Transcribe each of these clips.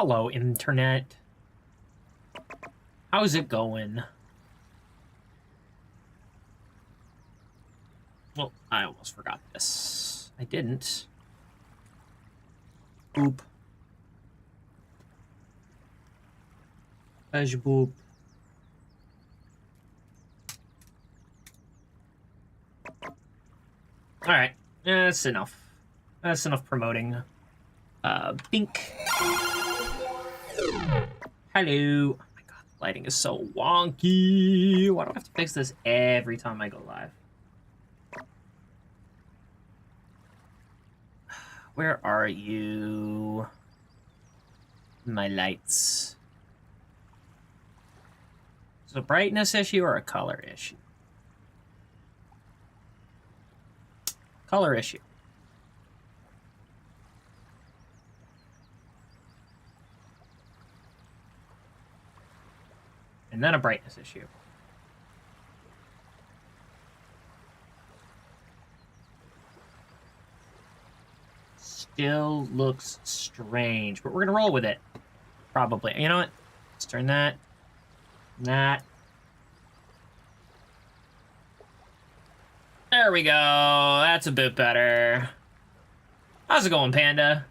Hello, internet. How's it going? Well, I almost forgot this. I didn't. Boop. As boop. Alright. That's enough. That's enough promoting. Bink. Hello. Oh my god, lighting is so wonky. Why do I have to fix this every time I go live? Where are you? My lights. Is it a brightness issue or a color issue? Color issue. And then a brightness issue. Still looks strange, but we're gonna roll with it. Probably. You know what? Let's turn that. That. There we go. That's a bit better. How's it going, Panda?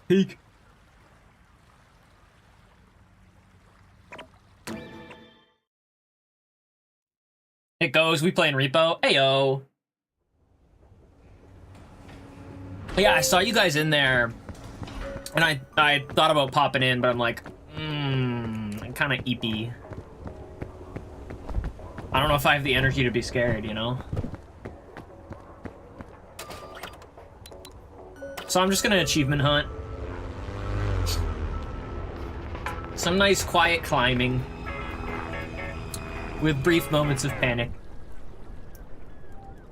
Peek. It goes. We playing Repo. Ayo. Yeah, I saw you guys in there, and I thought about popping in, but I'm like, I'm kind of eepy. I don't know if I have the energy to be scared, you know? So I'm just gonna achievement hunt. Some nice quiet climbing with brief moments of panic.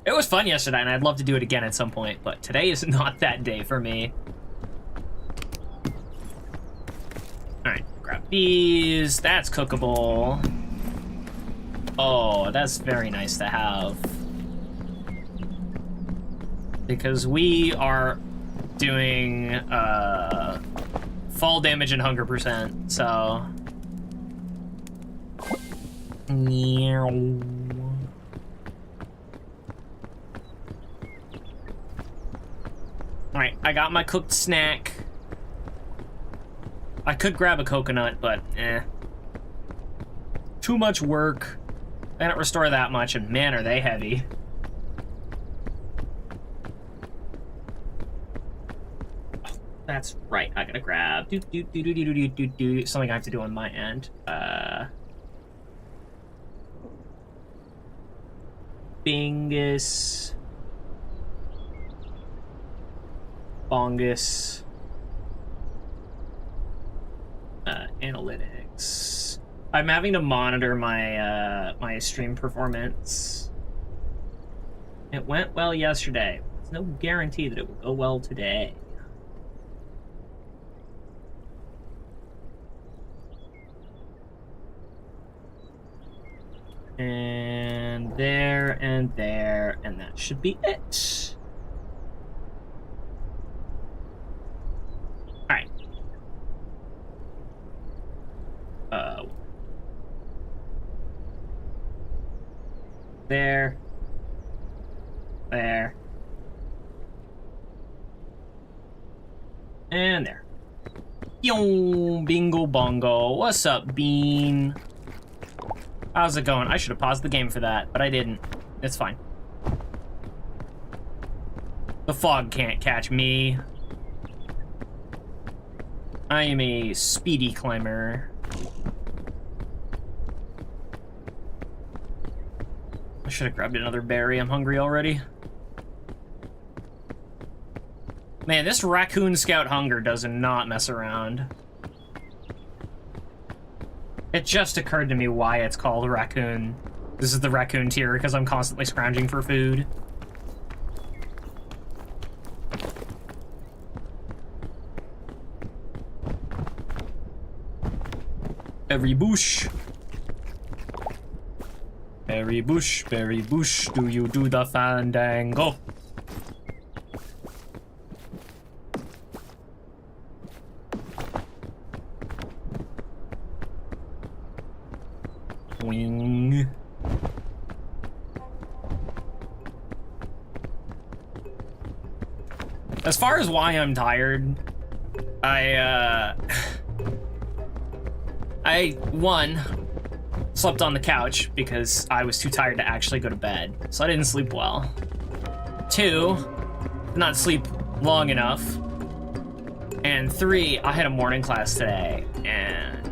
It was fun yesterday, and I'd love to do it again at some point, but today is not that day for me. Alright, grab these. That's cookable. Oh, that's very nice to have. Because we are doing fall damage and hunger percent, so... Alright, I got my cooked snack. I could grab a coconut, but too much work. They don't restore that much, and man, are they heavy. Oh, that's right, I gotta grab something I have to do on my end. Bingus. Bongus. Analytics. I'm having to monitor my my stream performance. It went well yesterday. There's no guarantee that it will go well today. And there, and there, and that should be it. Alright. There. There. And there. Yo, bingo bongo. What's up, Bean? How's it going? I should have paused the game for that, but I didn't. It's fine. The fog can't catch me. I am a speedy climber. I should have grabbed another berry. I'm hungry already. Man, this raccoon scout hunger does not mess around. It just occurred to me why it's called raccoon. This is the raccoon tier because I'm constantly scrounging for food. Every bush. Berry bush, do you do the fandango? As far as why I'm tired, I one, slept on the couch because I was too tired to actually go to bed, so I didn't sleep well. 2, did not sleep long enough. And 3, I had a morning class today, and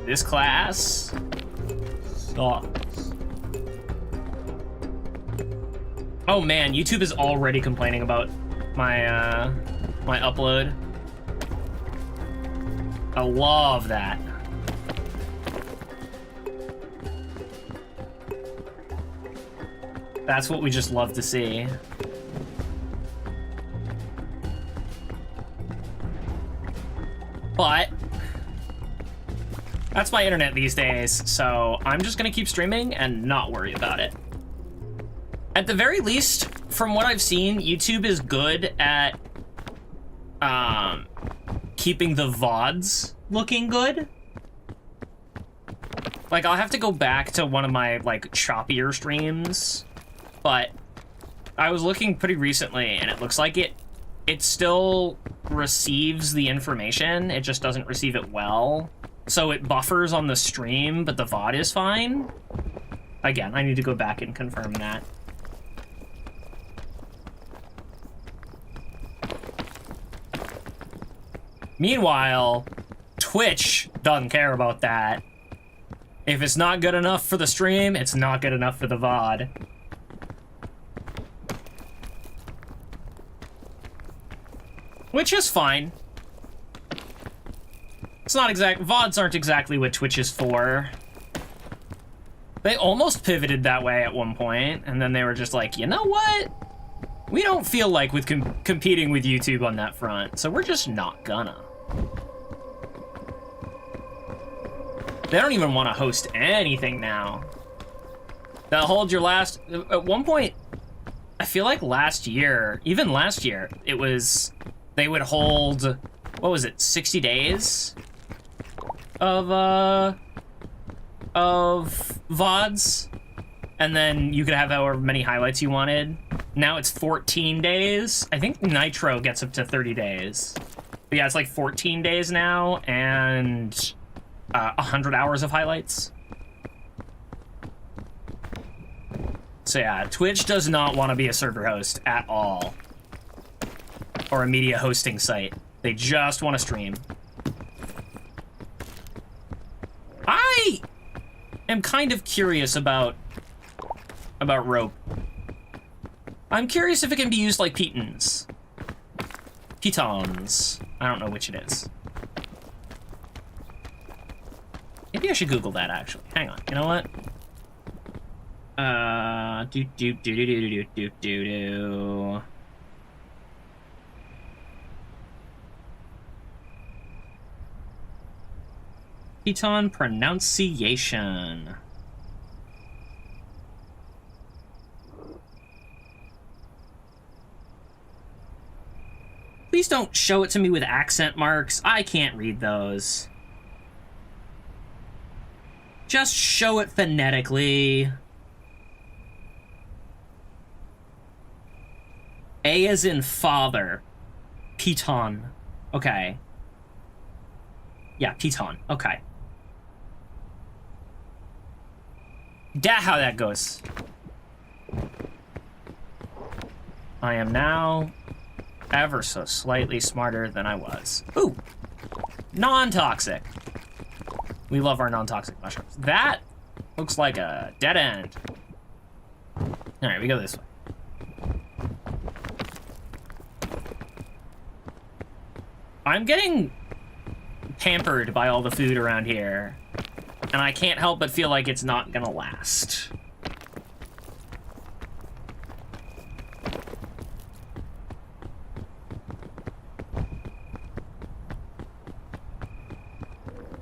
this class sucks. Oh man, YouTube is already complaining about my my upload. I love that. That's what we just love to see. But that's my internet these days, so I'm just gonna keep streaming and not worry about it. At the very least, from what I've seen, YouTube is good at keeping the VODs looking good. Like, I'll have to go back to one of my, like, choppier streams, but I was looking pretty recently, and it looks like it still receives the information, it just doesn't receive it well. So it buffers on the stream, but the VOD is fine. Again, I need to go back and confirm that. Meanwhile, Twitch doesn't care about that. If it's not good enough for the stream, it's not good enough for the VOD. Which is fine. It's not VODs aren't exactly what Twitch is for. They almost pivoted that way at one point, and then they were just like, you know what? We don't feel like with competing with YouTube on that front, so we're just not gonna. They don't even want to host anything now. They'll hold your last... At one point, I feel like last year, even last year, it was... They would hold... What was it? 60 days? Of VODs? And then you could have however many highlights you wanted. Now it's 14 days. I think Nitro gets up to 30 days. But yeah, it's like 14 days now, and 100 hours of highlights. So yeah, Twitch does not want to be a server host at all. Or a media hosting site. They just want to stream. I am kind of curious about rope. I'm curious if it can be used like pitons. Pitons. I don't know which it is. Maybe I should Google that, actually. Hang on. You know what? Do. Piton pronunciation. Please don't show it to me with accent marks. I can't read those. Just show it phonetically. A as in father. Piton. Okay. Yeah, Piton. Okay. That's how that goes. I am now ever so slightly smarter than I was. Ooh! Non-toxic. We love our non-toxic mushrooms. That looks like a dead end. Alright, we go this way. I'm getting pampered by all the food around here, and I can't help but feel like it's not gonna last.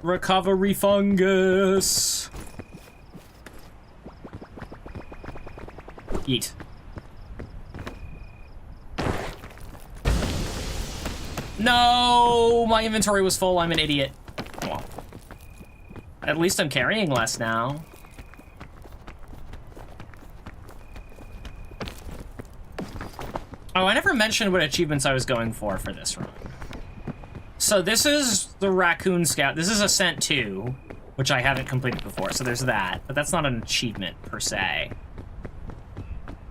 Recovery fungus. Eat. No, my inventory was full. I'm an idiot. Well, at least I'm carrying less now. Oh, I never mentioned what achievements I was going for this run. So this is the Raccoon Scout. This is Ascent 2, which I haven't completed before, so there's that. But that's not an achievement, per se.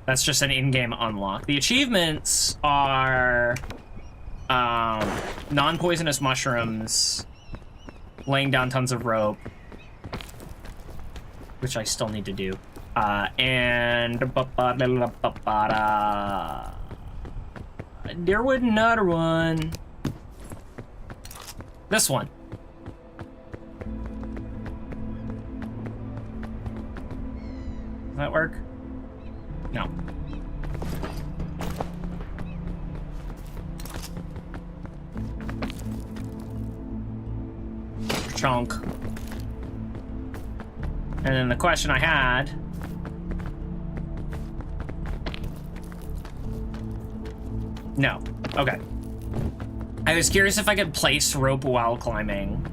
That's just an in-game unlock. The achievements are... non-poisonous mushrooms, laying down tons of rope, which I still need to do, and Deerwood another one. This one. Does that work? No. Chunk. And then the question I had... No. Okay. I was curious if I could place rope while climbing.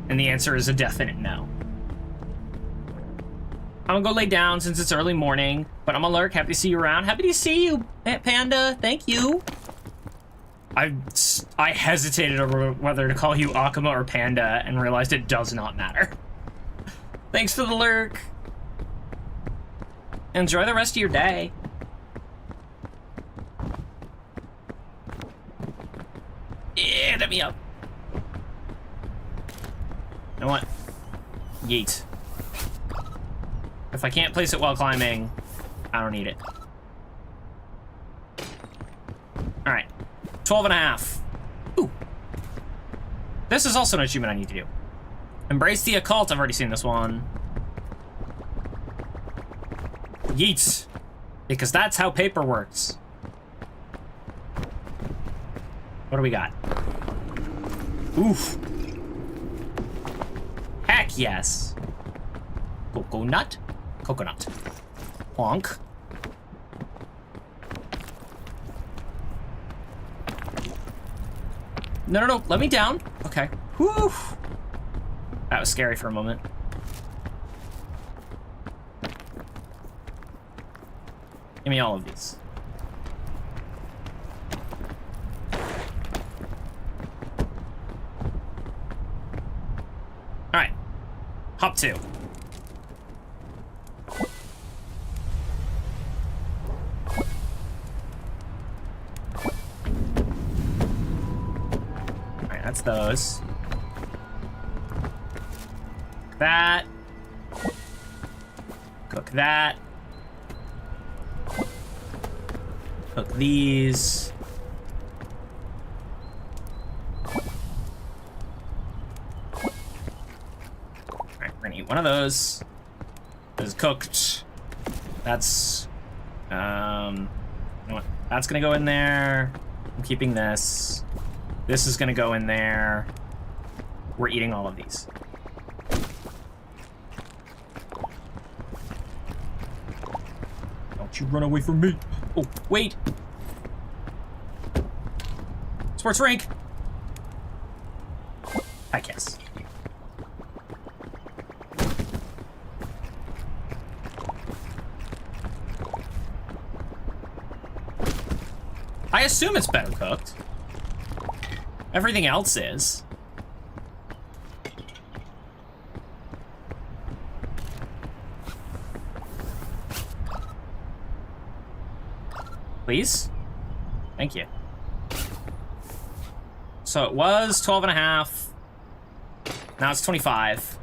And the answer is a definite no. I'm gonna go lay down since it's early morning, but I'm a lurk. Happy to see you around. Happy to see you, Panda. Thank you. I hesitated over whether to call you Akuma or Panda and realized it does not matter. Thanks for the lurk. Enjoy the rest of your day. Yeah, let me up. You know what? Yeet. If I can't place it while climbing, I don't need it. All right. 12 and a half. Ooh. This is also an achievement I need to do. Embrace the occult. I've already seen this one. Yeets. Because that's how paper works. What do we got? Oof. Heck yes. Coconut. Coconut. Honk. No, no, no. Let me down. Okay. Whew. That was scary for a moment. Give me all of these. All right. Hop 2. That's those. Cook that. Cook that. Cook these. Alright, we're gonna eat one of those. This is cooked. That's you know what? That's gonna go in there. I'm keeping this. This is gonna go in there. We're eating all of these. Don't you run away from me. Oh, wait. Sports rink. I guess. I assume it's better cooked. Everything else is. Please? Thank you. So it was 12 and a half. Now it's 25.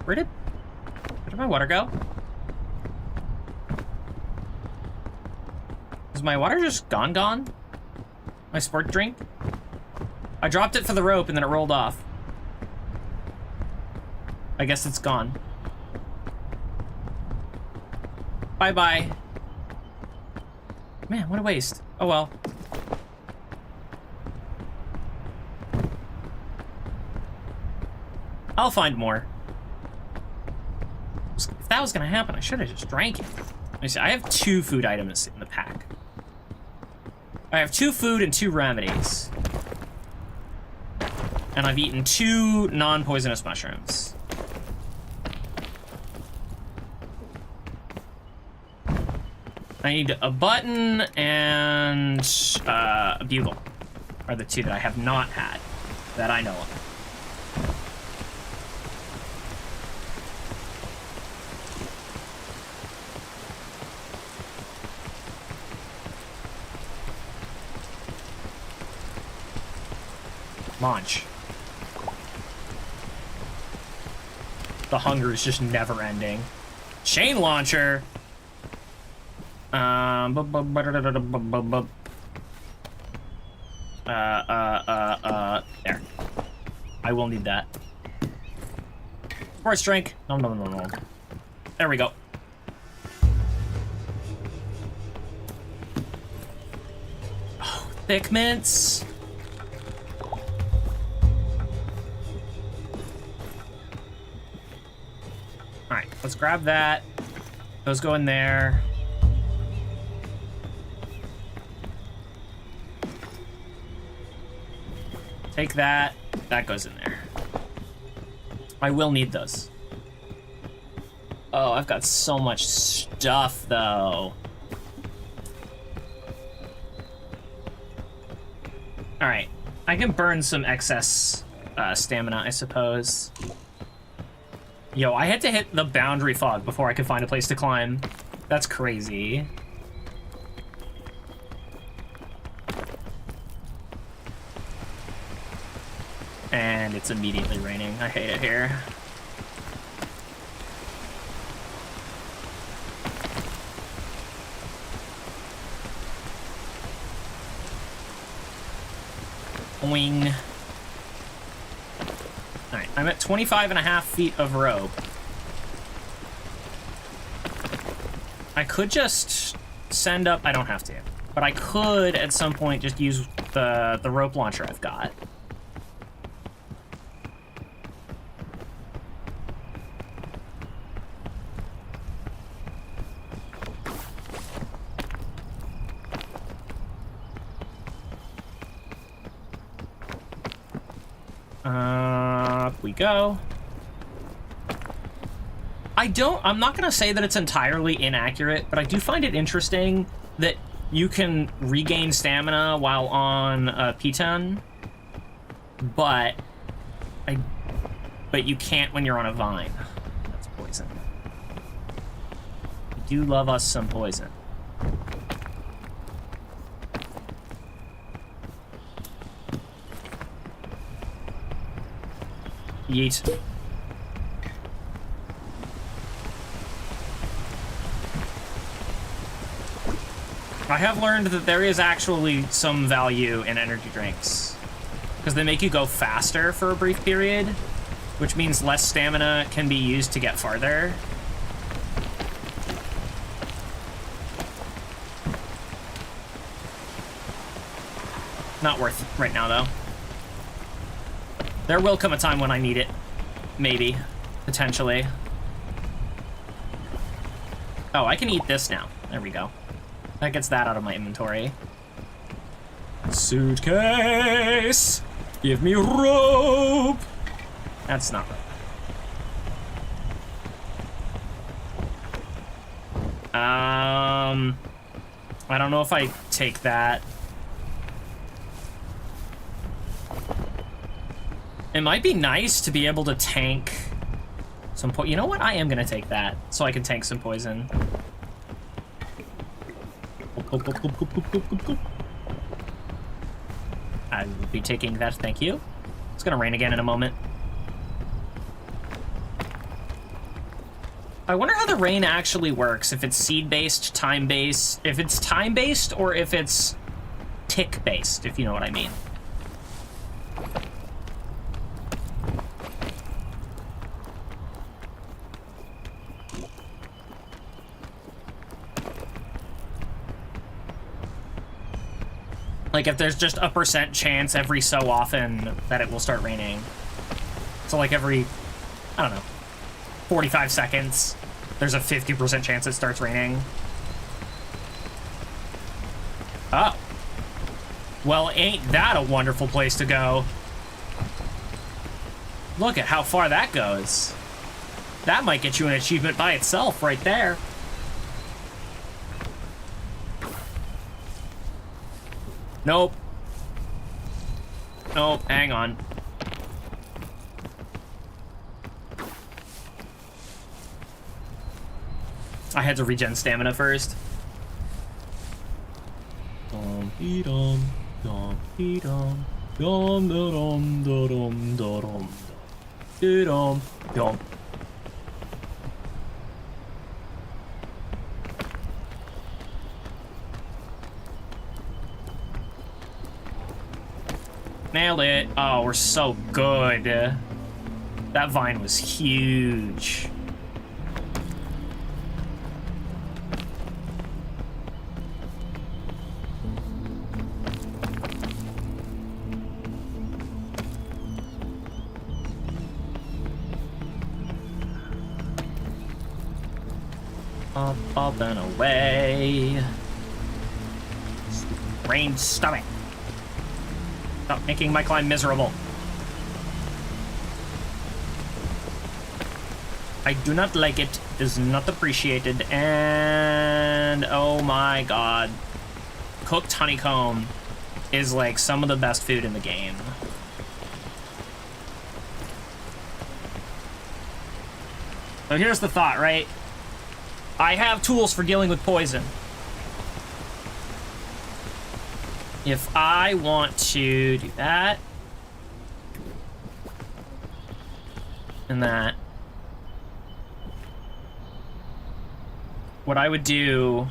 Where did my water go? Is my water just gone? My sport drink? I dropped it for the rope and then it rolled off. I guess it's gone. Bye-bye. Man, what a waste. Oh well. I'll find more. If that was gonna happen, I should have just drank it. Let me see, I have 2 food items in the pack. I have 2 food and 2 remedies. And I've eaten 2 non-poisonous mushrooms. I need a button and a bugle are the two that I have not had that I know of. Launch. The hunger is just never ending. Chain launcher. There. I will need that. Force drink. No. There we go. Oh, thick mints. Alright, let's grab that. Those go in there. Take that. That goes in there. I will need those. Oh, I've got so much stuff, though. Alright. I can burn some excess stamina, I suppose. Yo, I had to hit the boundary fog before I could find a place to climb. That's crazy. And it's immediately raining. I hate it here. Boing. Alright, I'm at 25.5 feet of rope. I could just send up... I don't have to. But I could, at some point, just use the rope launcher I've got. Up we go. I'm not gonna say that it's entirely inaccurate, but I do find it interesting that you can regain stamina while on a P10, but you can't when you're on a vine. That's poison. I do love us some poison. Yeet. I have learned that there is actually some value in energy drinks, because they make you go faster for a brief period, which means less stamina can be used to get farther. Not worth it right now, though. There will come a time when I need it. Maybe. Potentially. Oh, I can eat this now. There we go. That gets that out of my inventory. Suitcase! Give me rope! That's not rope. I don't know if I take that. It might be nice to be able to tank some you know what? I am gonna take that so I can tank some poison. I will be taking that, thank you. It's gonna rain again in a moment. I wonder how the rain actually works, if it's seed-based, time-based, if it's time-based, or if it's tick-based, if you know what I mean. Like, if there's just a % chance every so often that it will start raining. So, like, every, I don't know, 45 seconds, there's a 50% chance it starts raining. Oh. Well, ain't that a wonderful place to go? Look at how far that goes. That might get you an achievement by itself right there. Nope. Nope, hang on. I had to regen stamina first. Dum dum dum dum dum dum dum dum dum dum. Nailed it. Oh, we're so good. That vine was huge. Up and away. Rain, stop it. Stop making my climb miserable. I do not like it. It is not appreciated. And oh my god. Cooked honeycomb is like some of the best food in the game. So here's the thought, right? I have tools for dealing with poison. If I want to do that and that, what I would do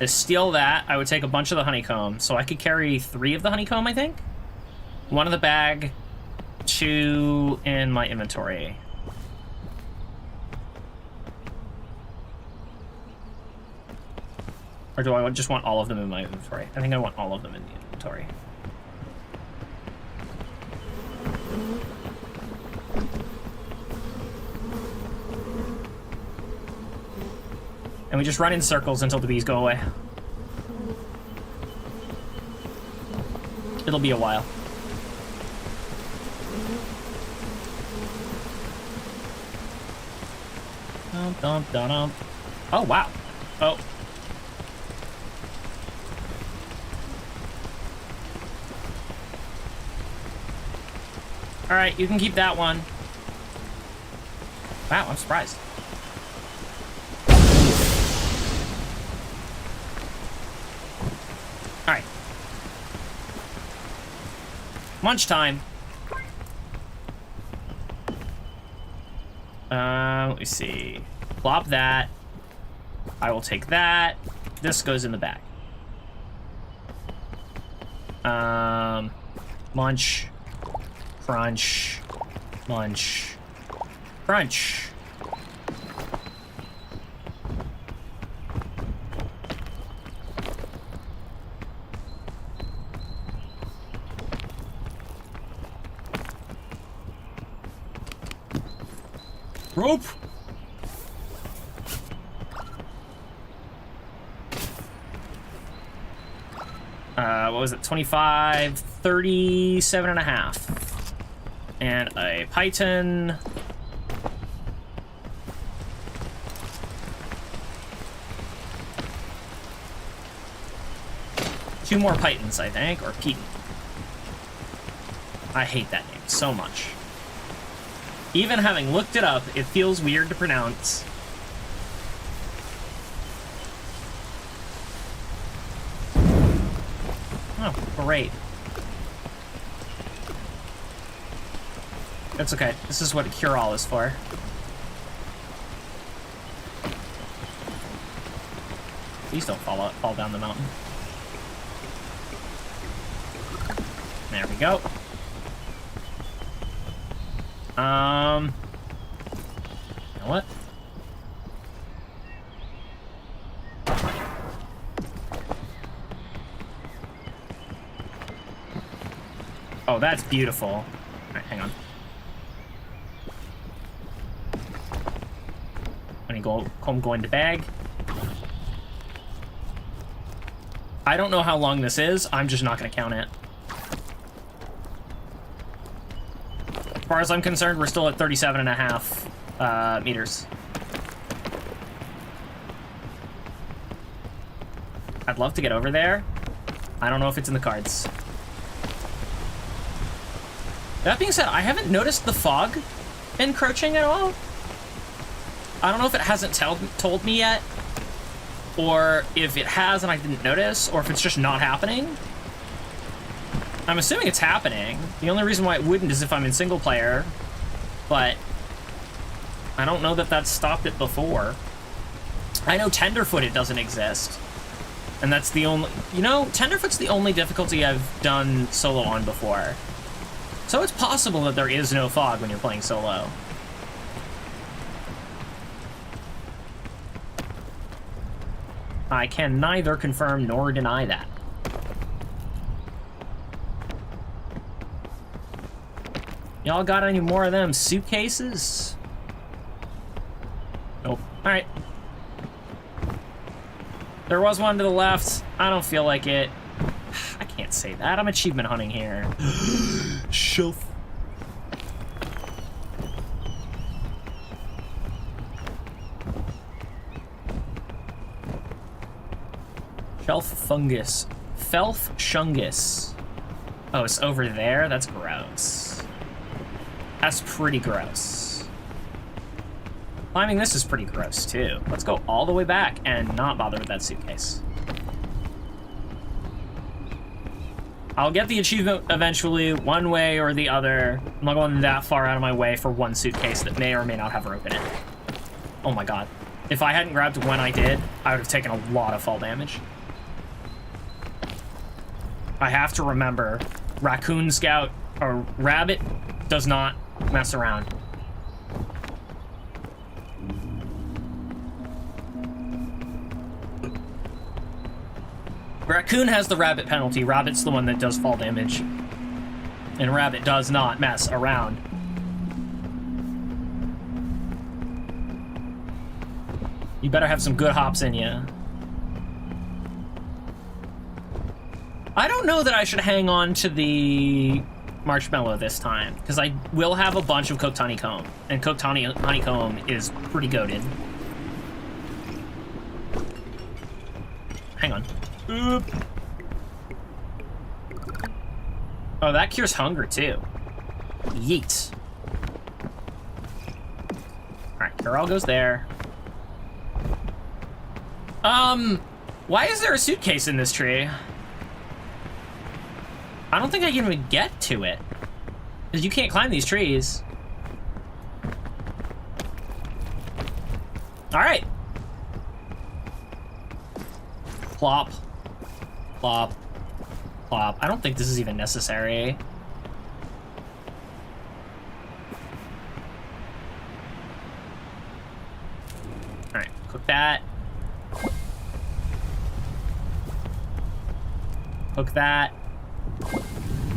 is steal that. I would take a bunch of the honeycomb, so I could carry 3 of the honeycomb, I think. 1 in the bag, 2 in my inventory. Or do I just want all of them in my inventory? I think I want all of them in the inventory. And we just run in circles until the bees go away. It'll be a while. Dum, dum, dum, dum. Oh, wow. Oh. All right, you can keep that one. Wow, I'm surprised. All right. Lunchtime. Let me see. Plop that. I will take that. This goes in the bag. Munch. Crunch. Munch. Crunch. Rope. What was it? 25, 37 and a half. And a python. Two more pythons, I think, or Peyton. I hate that name so much. Even having looked it up, it feels weird to pronounce. Oh, great. That's okay. This is what a cure-all is for. Please don't fall down the mountain. There we go. You know what? Oh, that's beautiful. All right, hang on. I'm going to bag. I don't know how long this is. I'm just not going to count it. As far as I'm concerned, we're still at 37 and a half meters. I'd love to get over there, I don't know if it's in the cards. That being said, I haven't noticed the fog encroaching at all. I don't know if it hasn't told me yet, or if it has and I didn't notice, or if it's just not happening. I'm assuming it's happening. The only reason why it wouldn't is if I'm in single player, but I don't know that that's stopped it before. I know Tenderfoot it doesn't exist, and that's the only, you know, Tenderfoot's the only difficulty I've done solo on before. So it's possible that there is no fog when you're playing solo. I can neither confirm nor deny that. Y'all got any more of them suitcases? Nope. Alright. There was one to the left. I don't feel like it. I can't say that. I'm achievement hunting here. Shelf. Shelf fungus. Felf shungus. Oh, it's over there? That's gross. That's pretty gross. Climbing this is pretty gross, too. Let's go all the way back and not bother with that suitcase. I'll get the achievement eventually, one way or the other. I'm not going that far out of my way for one suitcase that may or may not have rope in it. Oh my god. If I hadn't grabbed when I did, I would have taken a lot of fall damage. I have to remember, Raccoon Scout, or Rabbit, does not mess around. Raccoon has the rabbit penalty. Rabbit's the one that does fall damage. And Rabbit does not mess around. You better have some good hops in you. I don't know that I should hang on to the marshmallow this time, because I will have a bunch of cooked honeycomb, and cooked honeycomb is pretty goated. Hang on. Oop. Oh, that cures hunger too. Yeet. Alright, Carol goes there. Why is there a suitcase in this tree? I don't think I can even get to it, because you can't climb these trees. All right. Plop. Plop. Plop. I don't think this is even necessary. All right, cook that. Cook that.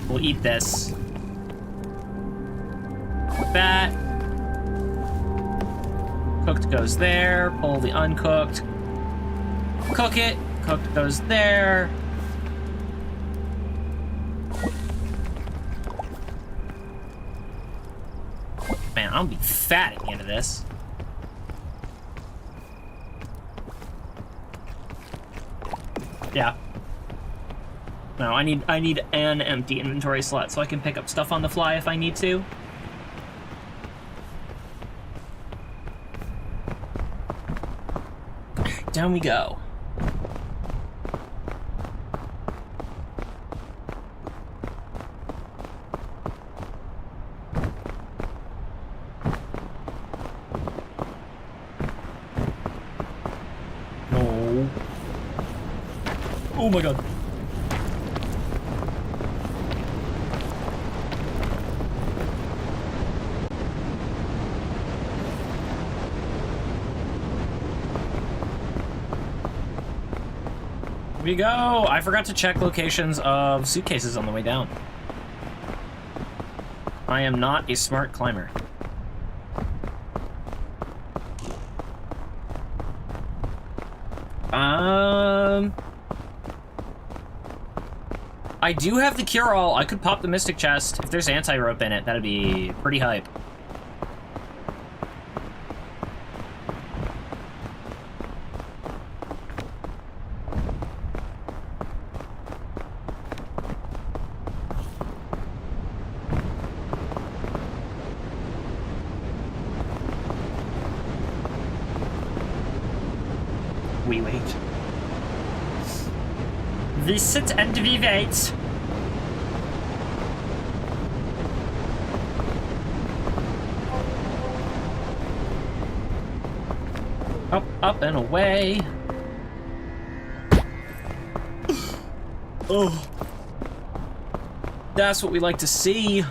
We'll eat this. That. Cooked goes there. Pull the uncooked. Cook it. Cooked goes there. Man, I'm gonna be fat at the end of this. Yeah. No, I need an empty inventory slot so I can pick up stuff on the fly if I need to. Down we go. No. Oh my god. We go! I forgot to check locations of suitcases on the way down. I am not a smart climber. I do have the cure-all. I could pop the Mystic Chest. If there's anti-rope in it, that'd be pretty hype. We wait. We sit and we wait. Up, up, and away. Oh. That's what we like to see.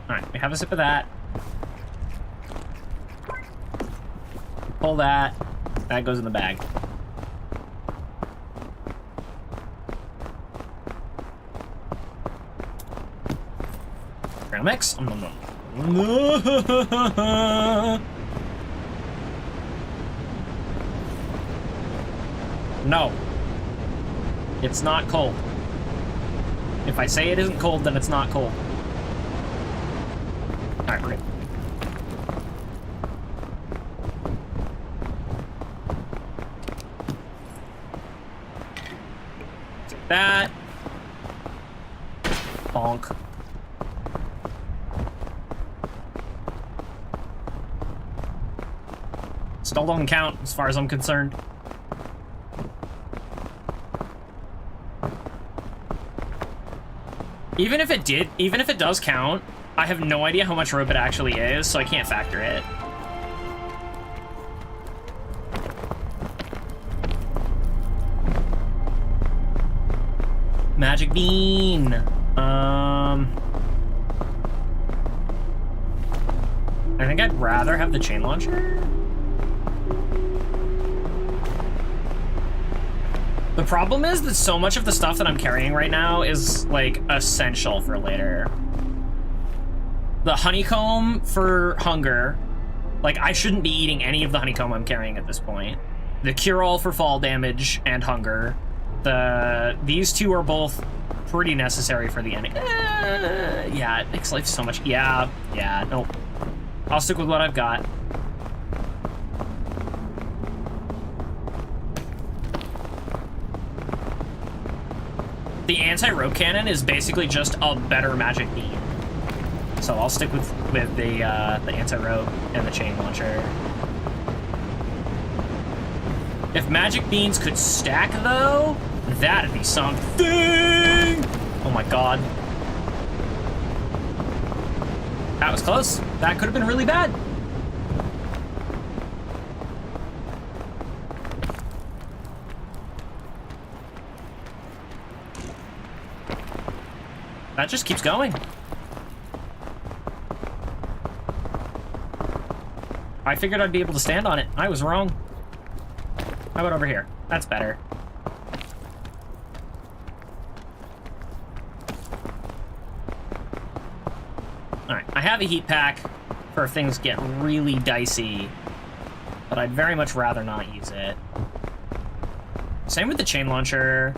Alright, we have a sip of that. Pull that. That goes in the bag. Trail mix? No. It's not cold. If I say it isn't cold, then it's not cold. Alright, we're good. Take that. Bonk. Still don't count as far as I'm concerned. Even if it does count, I have no idea how much rope it actually is, so I can't factor it. Magic bean. I think I'd rather have the chain launcher. The problem is that so much of the stuff that I'm carrying right now is, like, essential for later. The honeycomb for hunger. Like, I shouldn't be eating any of the honeycomb I'm carrying at this point. The cure-all for fall damage and hunger. These two are both pretty necessary for the ending. Yeah, it makes life so much... Yeah, nope. I'll stick with what I've got. The anti-rope cannon is basically just a better magic bean. So I'll stick with the anti-rope and the chain launcher. If magic beans could stack, though, that'd be something! Oh my god. That was close. That could have been really bad. That just keeps going. I figured I'd be able to stand on it. I was wrong. How about over here? That's better. Alright, I have a heat pack for if things get really dicey, but I'd very much rather not use it. Same with the chain launcher.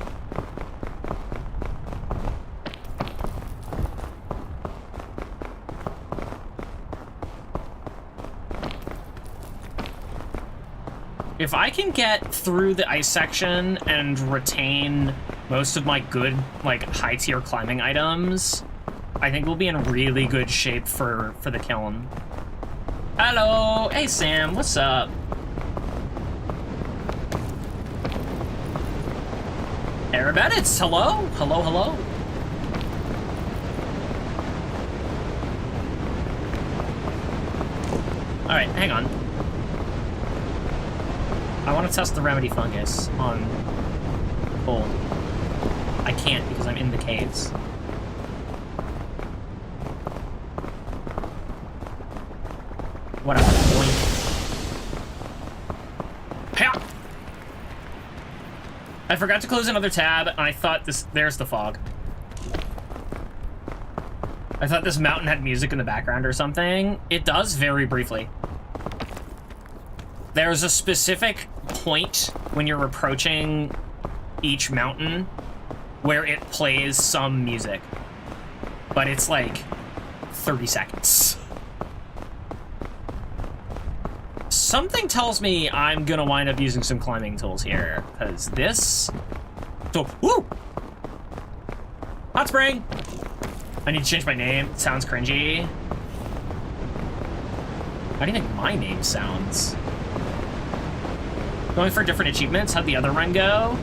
If I can get through the ice section and retain most of my good, like, high-tier climbing items, I think we'll be in really good shape for the kiln. Hello! Hey, Sam, what's up? Aerobetics, hello? Hello, hello? Alright, hang on. I want to test the remedy fungus on cold. I can't because I'm in the caves. Whatever. Boink. I forgot to close another tab, and I thought there's the fog. I thought this mountain had music in the background or something. It does very briefly. There's a specific point when you're approaching each mountain where it plays some music, but it's like 30 seconds. Something tells me I'm gonna wind up using some climbing tools here, because this... So, woo! Hot spring! I need to change my name. It sounds cringy. How do you think my name sounds? Going for different achievements? How'd the other run go?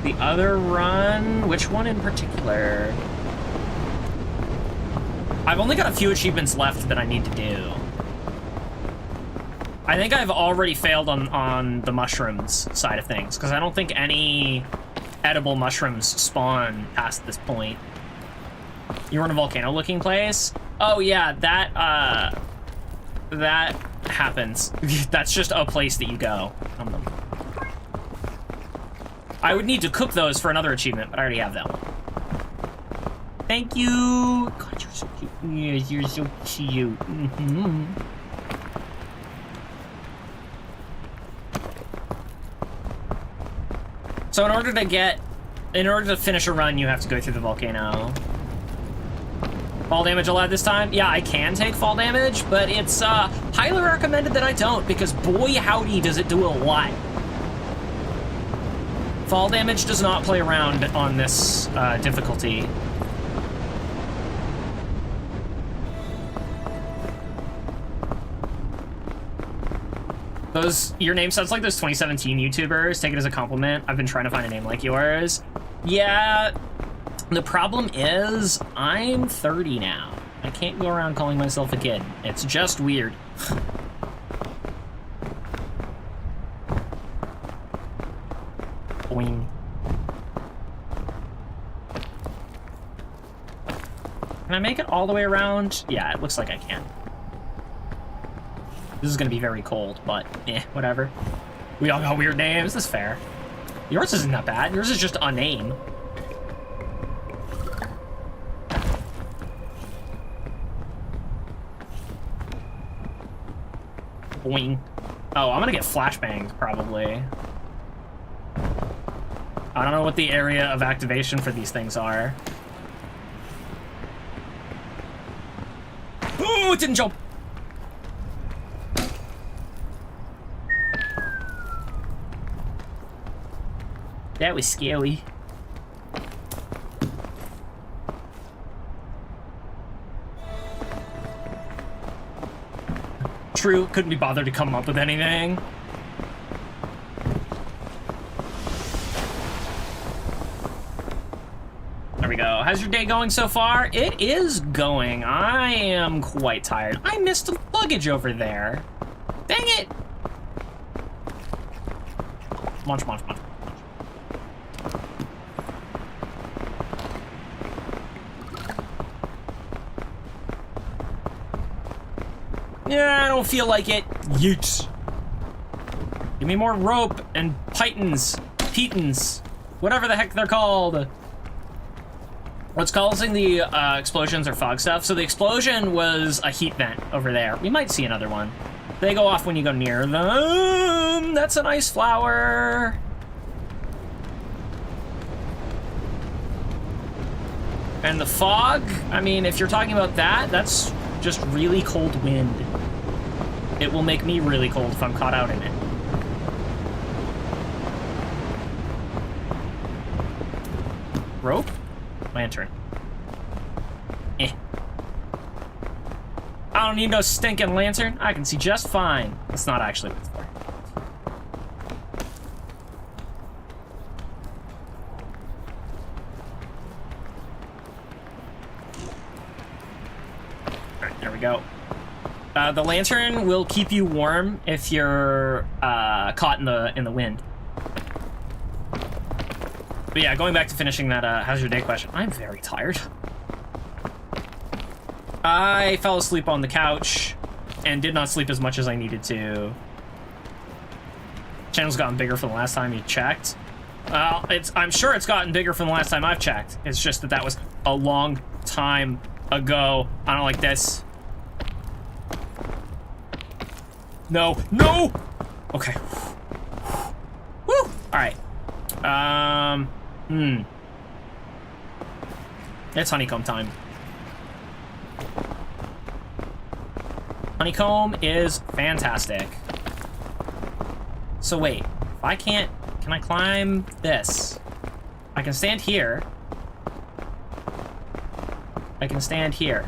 The other run? Which one in particular? I've only got a few achievements left that I need to do. I think I've already failed on the mushrooms side of things, because I don't think any edible mushrooms spawn past this point. You were in a volcano-looking place? Oh yeah, that happens. That's just a place that you go. I would need to cook those for another achievement, but I already have that one. Thank you. God, you're so cute. Yes, you're so cute. Mm-hmm. So in order to finish a run, you have to go through the volcano. Fall damage allowed this time? Yeah, I can take fall damage, but it's highly recommended that I don't, because boy howdy does it do a lot. Fall damage does not play around on this difficulty. Your name sounds like those 2017 YouTubers. Take it as a compliment. I've been trying to find a name like yours. Yeah, the problem is I'm 30 now. I can't go around calling myself a kid. It's just weird. Boing. Can I make it all the way around? Yeah, it looks like I can. This is gonna be very cold, but whatever. We all got weird names, that's fair. Yours isn't that bad, yours is just a name. Boing. Oh, I'm gonna get flashbangs, probably. I don't know what the area of activation for these things are. Oh, it didn't jump! That was scary. True, couldn't be bothered to come up with anything. There we go. How's your day going so far? It is going. I am quite tired. I missed the luggage over there. Dang it! Munch, munch, munch. Yeah, I don't feel like it. Yeet. Give me more rope and pitons, whatever the heck they're called. What's causing the explosions or fog stuff? So the explosion was a heat vent over there. We might see another one. They go off when you go near them. That's an ice flower. And the fog, I mean, if you're talking about that, that's just really cold wind. It will make me really cold if I'm caught out in it. Rope? Lantern. I don't need no stinking lantern. I can see just fine. That's not actually what it's for. Alright, there we go. The lantern will keep you warm if you're caught in the wind. But yeah, going back to finishing that how's your day question, I'm very tired. I fell asleep on the couch and did not sleep as much as I needed to. Channel's gotten bigger from the last time you checked. I'm sure it's gotten bigger from the last time I've checked. It's just that was a long time ago. I don't like this. No, no! Okay. Woo! Alright. It's honeycomb time. Honeycomb is fantastic. So wait, if I can't, can I climb this? I can stand here. I can stand here.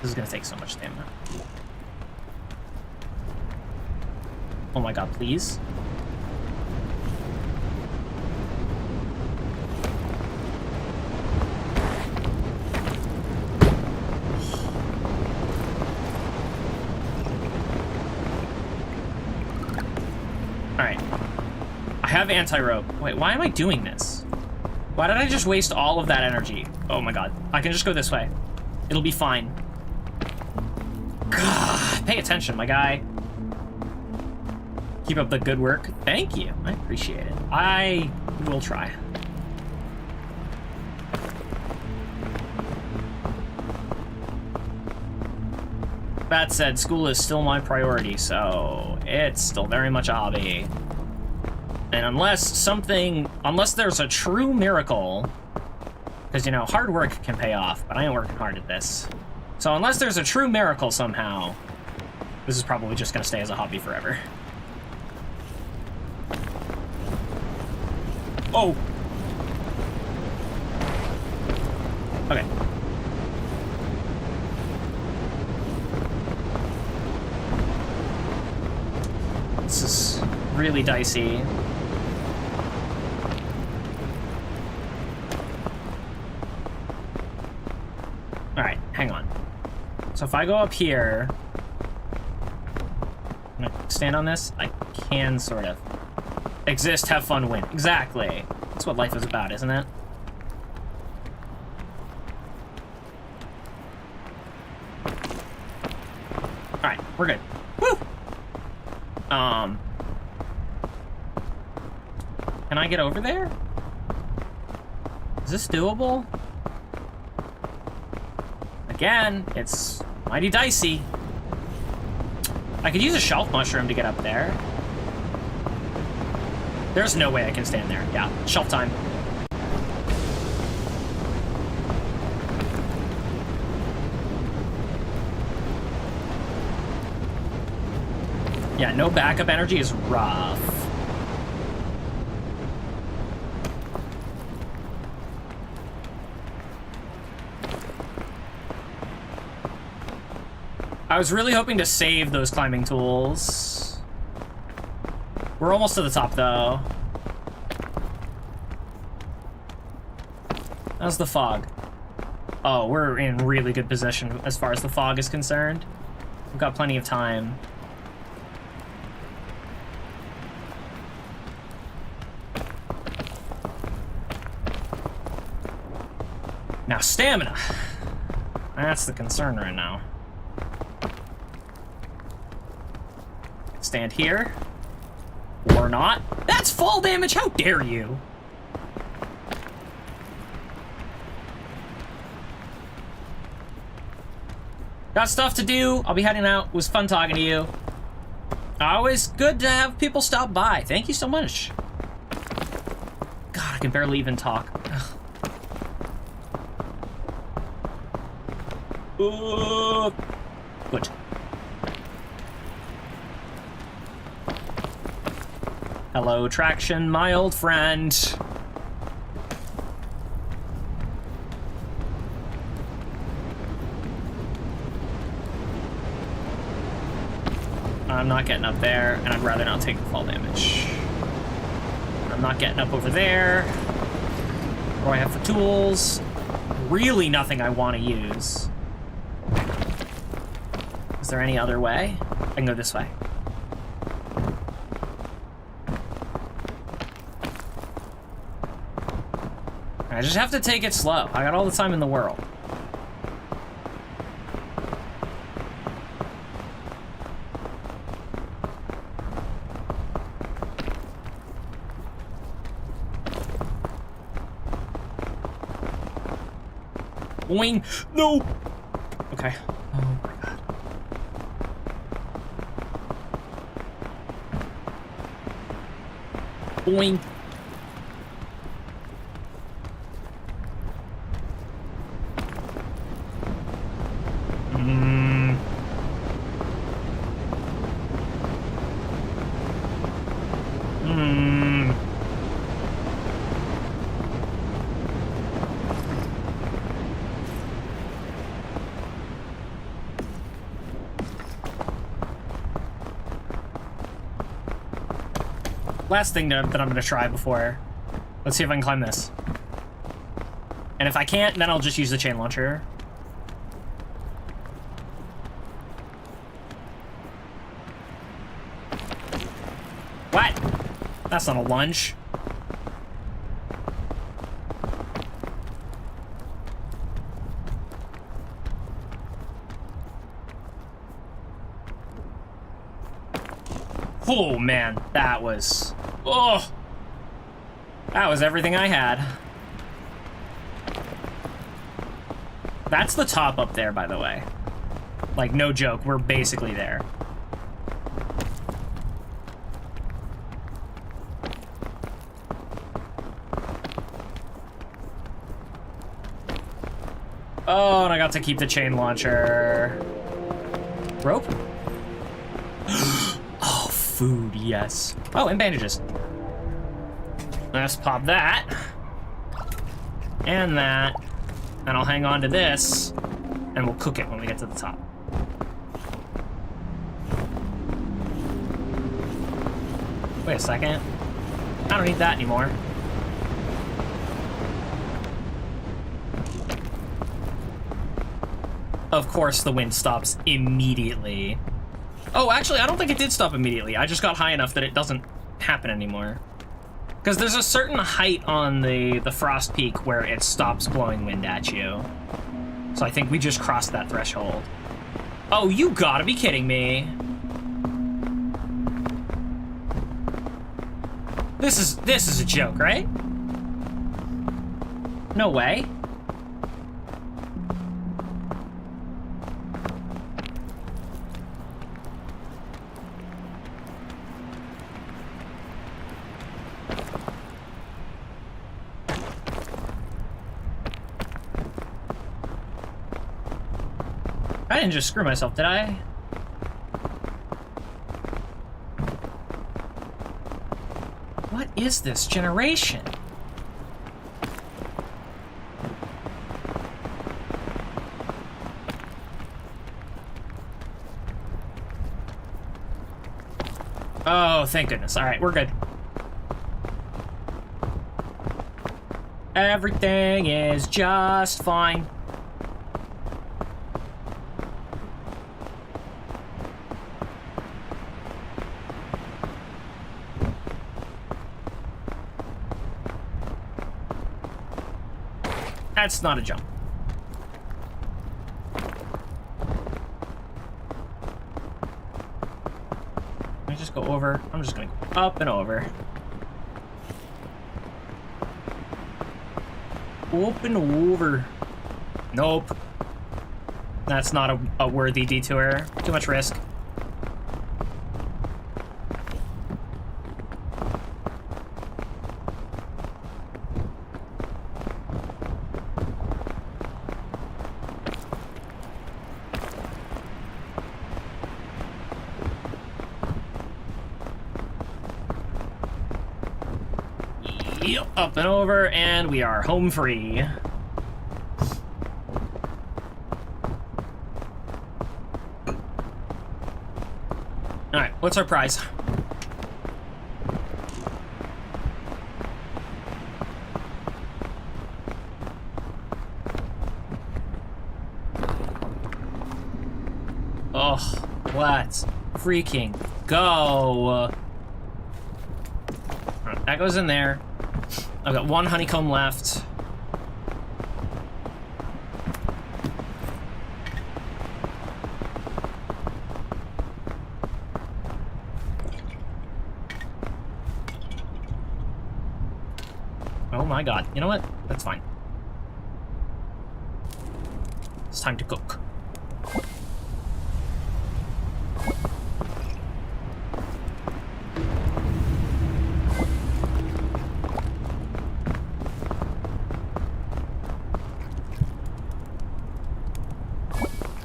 This is gonna take so much stamina. Oh my god, please. Alright. I have anti-rope. Wait, why am I doing this? Why did I just waste all of that energy? Oh my god. I can just go this way. It'll be fine. God, pay attention, my guy. Keep up the good work. Thank you. I appreciate it. I will try. That said, school is still my priority, so it's still very much a hobby. And unless there's a true miracle, because, you know, hard work can pay off, but I ain't working hard at this. So unless there's a true miracle somehow, this is probably just gonna stay as a hobby forever. Oh! Okay. This is really dicey. Alright, hang on. So if I go up here... Can I stand on this? I can, sort of. Exist, have fun, win. Exactly. That's what life is about, isn't it? Alright, we're good. Woo! Can I get over there? Is this doable? Again, it's mighty dicey. I could use a shelf mushroom to get up there. There's no way I can stand there. Yeah, shelf time. Yeah, no backup energy is rough. I was really hoping to save those climbing tools. We're almost to the top, though. How's the fog? Oh, we're in really good position as far as the fog is concerned. We've got plenty of time. Now, stamina. That's the concern right now. Stand here. Or not. That's fall damage! How dare you! Got stuff to do. I'll be heading out. It was fun talking to you. Always good to have people stop by. Thank you so much. God, I can barely even talk. Good. Hello, Traction, my old friend. I'm not getting up there, and I'd rather not take the fall damage. I'm not getting up over there. What do I have for tools? Really nothing I want to use. Is there any other way? I can go this way. I just have to take it slow. I got all the time in the world. Boing! No! Okay. Oh my god. Boing! last thing that I'm gonna try before. Let's see if I can climb this. And if I can't, then I'll just use the chain launcher. What? That's not a lunge. Oh man, that was... Oh! That was everything I had. That's the top up there, by the way. Like, no joke, we're basically there. Oh, and I got to keep the chain launcher. Rope? Oh, food, yes. Oh, and bandages. Let's pop that. And that. And I'll hang on to this, and we'll cook it when we get to the top. Wait a second. I don't need that anymore. Of course, the wind stops immediately. Oh, actually, I don't think it did stop immediately. I just got high enough that it doesn't happen anymore. Because there's a certain height on the frost peak where it stops blowing wind at you. So I think we just crossed that threshold. Oh, you gotta be kidding me. This is a joke, right? No way. I didn't just screw myself, did I? What is this generation? Oh, thank goodness. All right, we're good. Everything is just fine. That's not a jump. Let me just go over. I'm just going up and over. Up and over. Nope. That's not a worthy detour. Too much risk. Yep, up and over, and we are home free. Alright, what's our prize? Oh, let's freaking go. Alright, that goes in there. I've got one honeycomb left. Oh my god. You know what? That's fine. It's time to cook.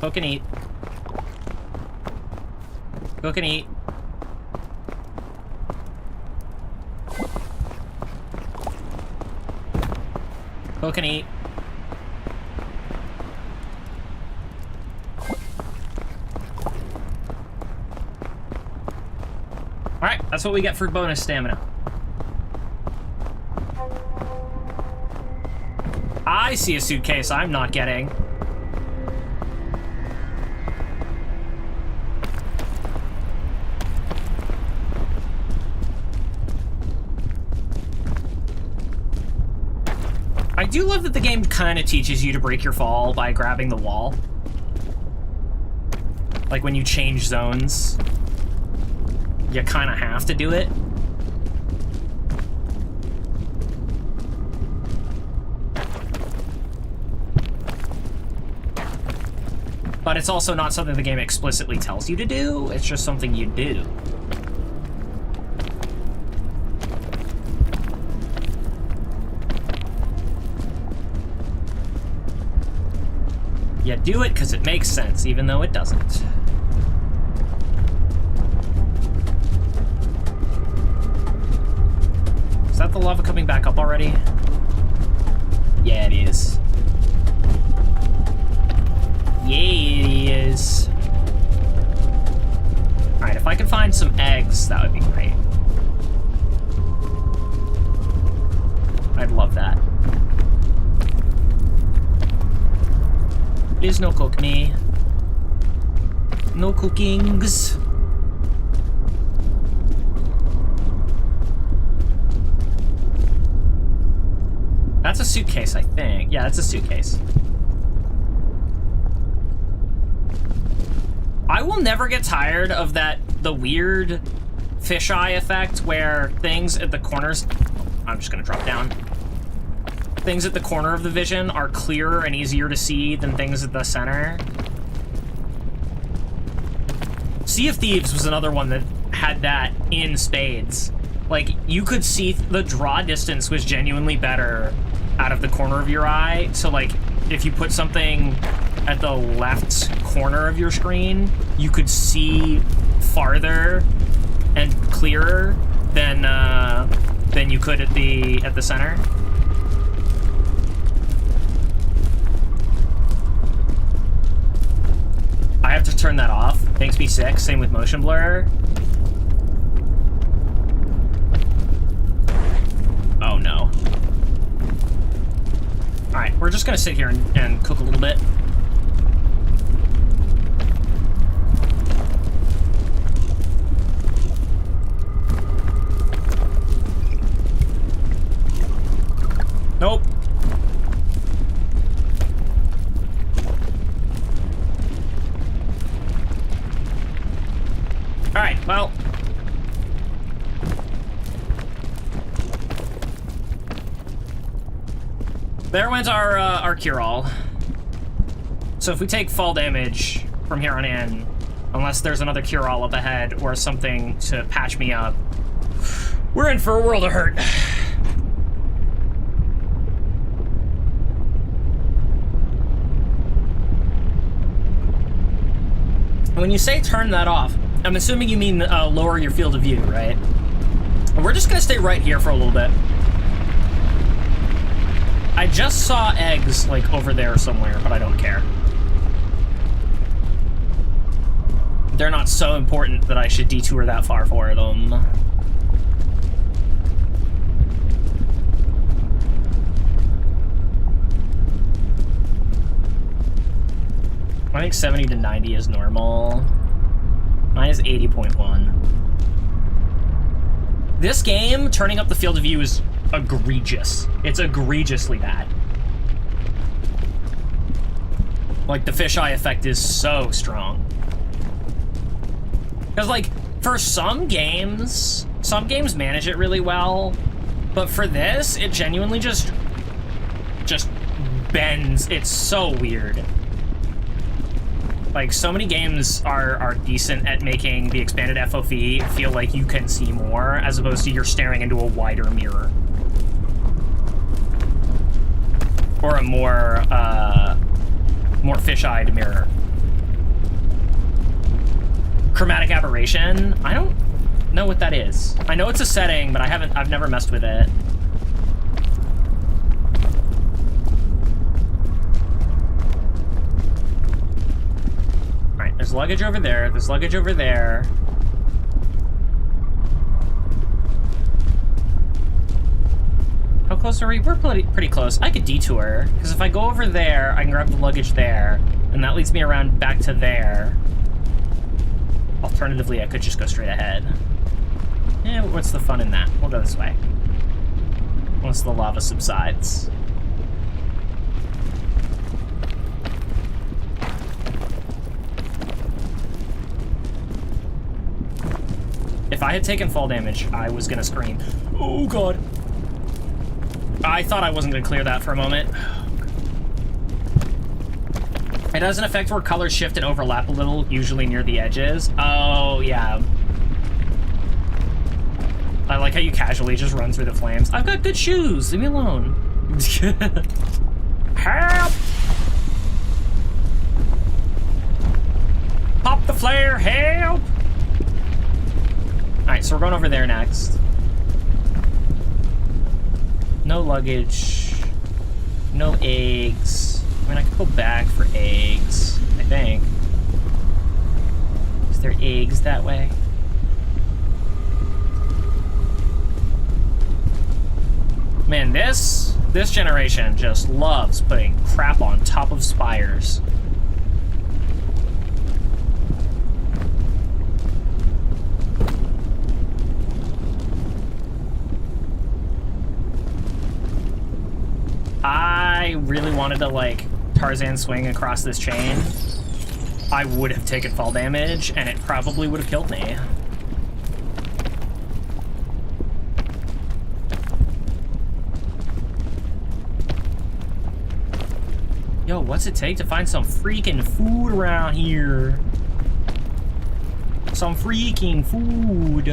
Cook and eat. Cook and eat. Cook and eat. Alright, that's what we get for bonus stamina. I see a suitcase I'm not getting. I do love that the game kind of teaches you to break your fall by grabbing the wall. Like when you change zones, you kind of have to do it. But it's also not something the game explicitly tells you to do, it's just something you do. You do it because it makes sense, even though it doesn't. Is that the lava coming back up already? Yeah, it is. Yeah, it is. Alright, if I could find some eggs, that would be great. I'd love that. Please no cook me. No cookings. That's a suitcase, I think. Yeah, that's a suitcase. I will never get tired of the weird fisheye effect where things at the corners... I'm just gonna drop down. Things at the corner of the vision are clearer and easier to see than things at the center. Sea of Thieves was another one that had that in spades. Like, you could see the draw distance was genuinely better out of the corner of your eye. So, like, if you put something at the left corner of your screen, you could see farther and clearer than you could at the center. I have to turn that off. Makes me sick. Same with motion blur. Oh no. Alright, we're just gonna sit here and cook a little bit. Nope. Alright, well. There went our cure-all. So if we take fall damage from here on in, unless there's another cure-all up ahead or something to patch me up, we're in for a world of hurt. When you say turn that off, I'm assuming you mean lower your field of view, right? And we're just gonna stay right here for a little bit. I just saw eggs, like, over there somewhere, but I don't care. They're not so important that I should detour that far for them. I think 70 to 90 is normal. Mine is 80.1. This game, turning up the field of view is egregious. It's egregiously bad. Like, the fisheye effect is so strong. Because, like, for some games manage it really well, but for this, it genuinely just bends. It's so weird. Like, so many games are decent at making the expanded FOV feel like you can see more, as opposed to you're staring into a wider mirror. Or a more fish-eyed mirror. Chromatic aberration? I don't know what that is. I know it's a setting, but I've never messed with it. Alright, there's luggage over there, there's luggage over there. close are we? We're pretty close. I could detour, because if I go over there, I can grab the luggage there, and that leads me around back to there. Alternatively, I could just go straight ahead. Eh, what's the fun in that? We'll go this way. Once the lava subsides. If I had taken fall damage, I was gonna scream. Oh god. I thought I wasn't gonna clear that for a moment. It has an effect where colors shift and overlap a little, usually near the edges. Oh, yeah. I like how you casually just run through the flames. I've got good shoes, leave me alone. Help! Pop the flare, help! Alright, so we're going over there next. No luggage. No eggs. I mean, I could go back for eggs, I think. Is there eggs that way? Man, this generation just loves putting crap on top of spires. I really wanted to, like, Tarzan swing across this chain. I would have taken fall damage, and it probably would have killed me. Yo, what's it take to find some freaking food around here? Some freaking food.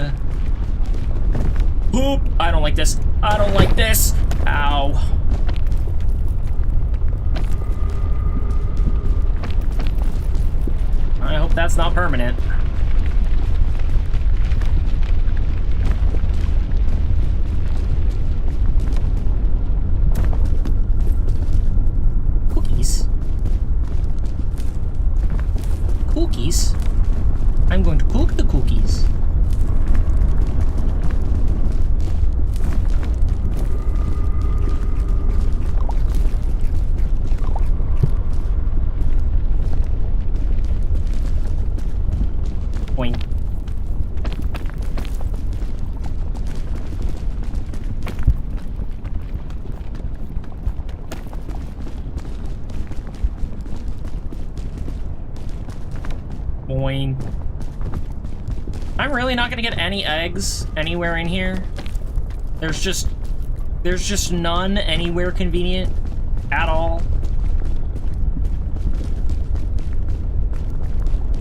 Oop! I don't like this. I don't like this. Ow. I hope that's not permanent. Cookies. Cookies? I'm going to cook the cookies. Boing. Boing. I'm really not gonna get any eggs anywhere in here. There's just none anywhere convenient at all.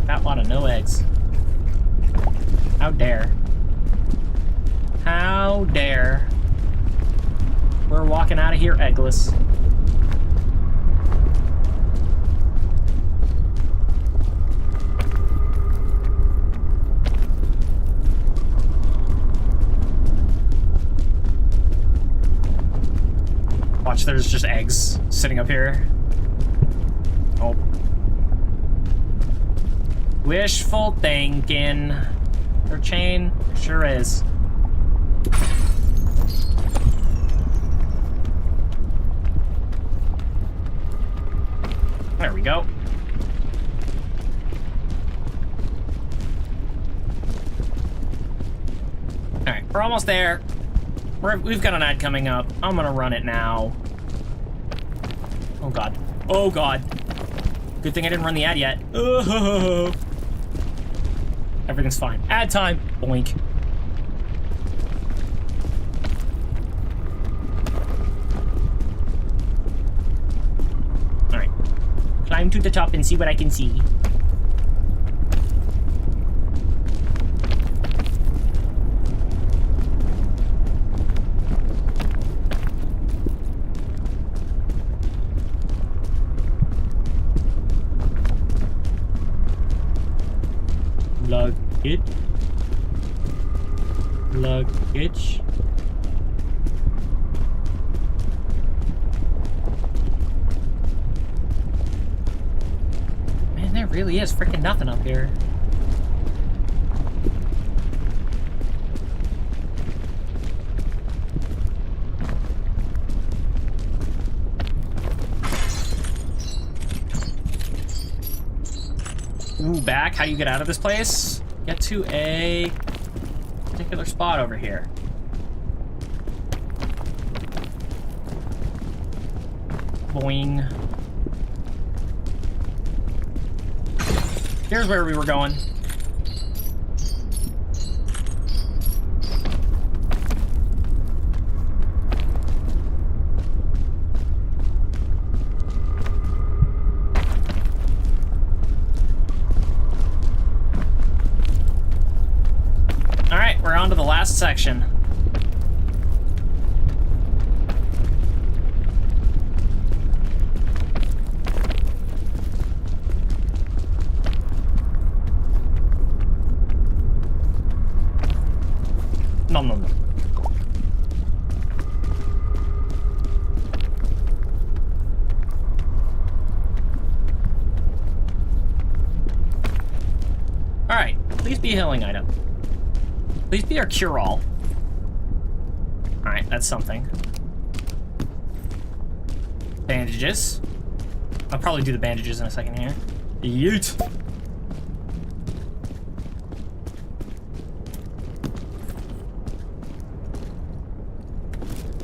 Got a lot of no eggs. How dare. How dare. We're walking out of here eggless. Watch, there's just eggs sitting up here. Oh. Wishful thinking. Their chain sure is. There we go. Alright, we're almost there. We've got an ad coming up. I'm gonna run it now. Oh god. Oh god. Good thing I didn't run the ad yet. Oh. Everything's fine. Ad time. Boink. Alright. Climb to the top and see what I can see. Luggage. Man, there really is freaking nothing up here. Ooh, back. How do you get out of this place? Get to a particular spot over here. Boing. Here's where we were going. Alright, we're on to the last section. Nom nom nom. Alright, please be a healing item. Please be our cure-all. Alright, that's something. Bandages. I'll probably do the bandages in a second here. Yeet!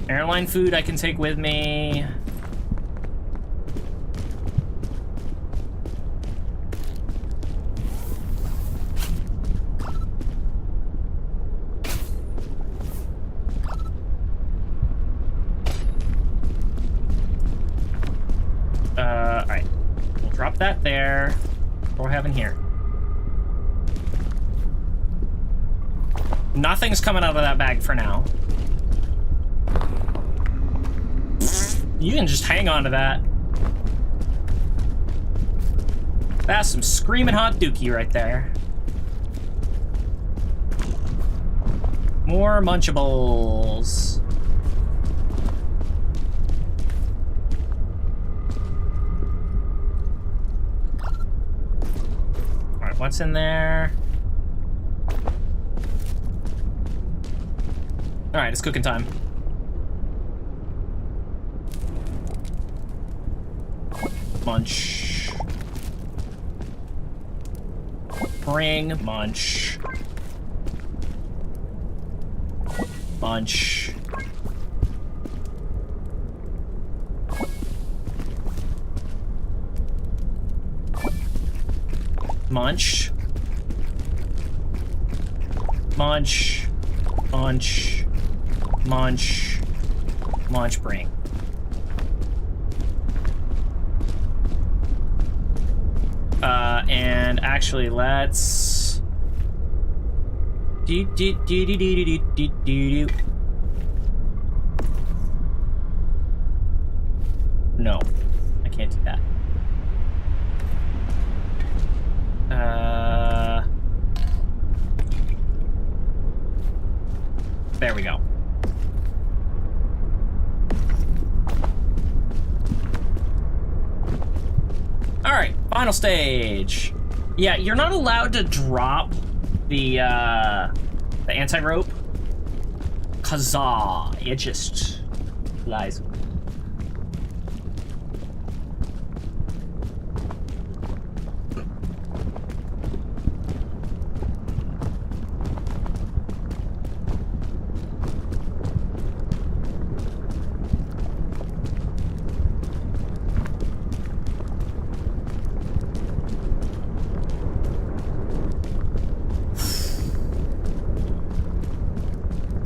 Airline food I can take with me. Alright. We'll drop that there. What do we have in here? Nothing's coming out of that bag for now. You can just hang on to that. That's some screaming hot dookie right there. More Munchables. Alright, what's in there? Alright, it's cooking time. Munch. Bring munch. Munch. Munch. Munch. Munch. Munch. Munch, bring. And actually, let's... No, I can't do that. There we go. Alright, final stage. Yeah, you're not allowed to drop the anti-rope. Kazaa. It just lies.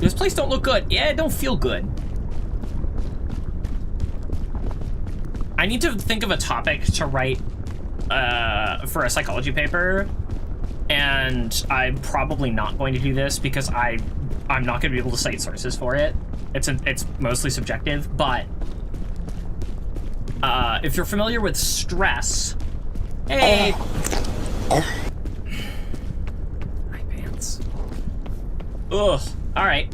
This place don't look good. Yeah, it don't feel good. I need to think of a topic to write for a psychology paper, and I'm probably not going to do this because I'm not going to be able to cite sources for it. It's mostly subjective, but if you're familiar with stress, hey. My pants. Ugh. All right,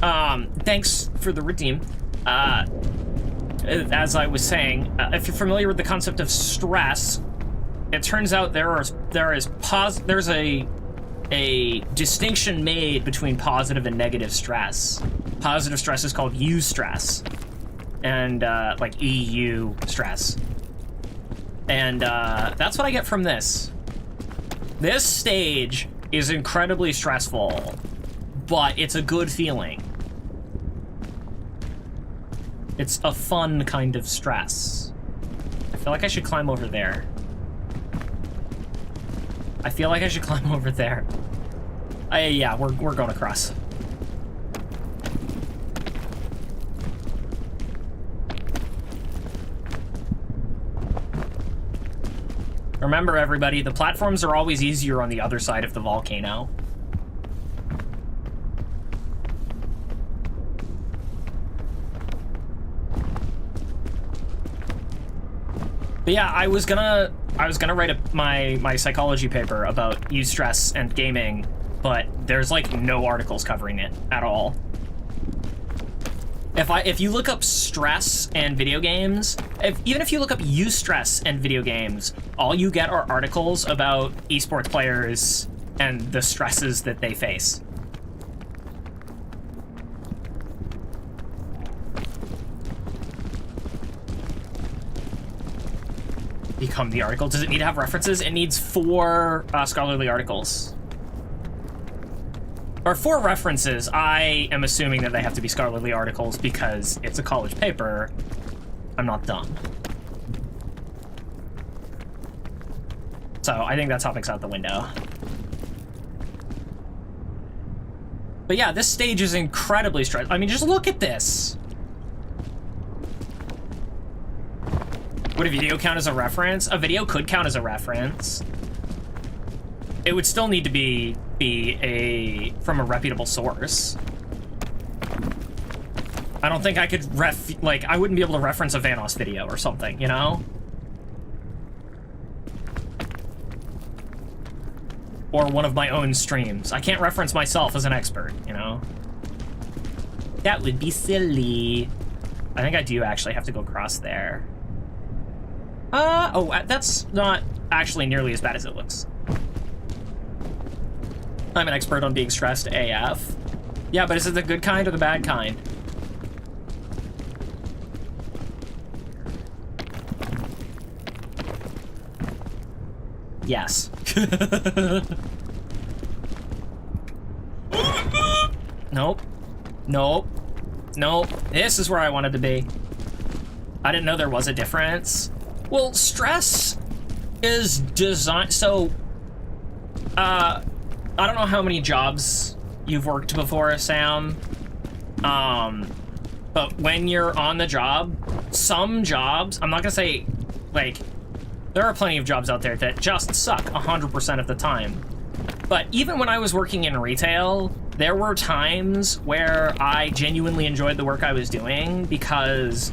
thanks for the redeem. As I was saying, if you're familiar with the concept of stress, it turns out there's a distinction made between positive and negative stress. Positive stress is called eustress, and like EU stress. And that's what I get from this. This stage is incredibly stressful, but it's a good feeling. It's a fun kind of stress. I feel like I should climb over there. I feel like I should climb over there. Yeah, we're going across. Remember, everybody, the platforms are always easier on the other side of the volcano. But yeah, I was gonna write my psychology paper about eustress and gaming, but there's like no articles covering it at all. If you look up stress and video games, even if you look up eustress and video games, all you get are articles about esports players and the stresses that they face. Become the article. Does it need to have references? It needs 4 scholarly articles. Or 4 references. I am assuming that they have to be scholarly articles because it's a college paper. I'm not dumb. So I think that topic's out the window. But yeah, this stage is incredibly stressful. I mean, just look at this. Would a video count as a reference? A video could count as a reference. It would still need to be from a reputable source. I don't think I could I wouldn't be able to reference a Vanoss video or something, you know? Or one of my own streams. I can't reference myself as an expert, you know? That would be silly. I think I do actually have to go across there. Oh, that's not actually nearly as bad as it looks. I'm an expert on being stressed AF. Yeah, but is it the good kind or the bad kind? Yes. Nope. Nope. Nope. This is where I wanted to be. I didn't know there was a difference. Well, stress is designed... So, I don't know how many jobs you've worked before, Sam. But when you're on the job, some jobs... I'm not gonna say, like... There are plenty of jobs out there that just suck 100% of the time. But even when I was working in retail, there were times where I genuinely enjoyed the work I was doing because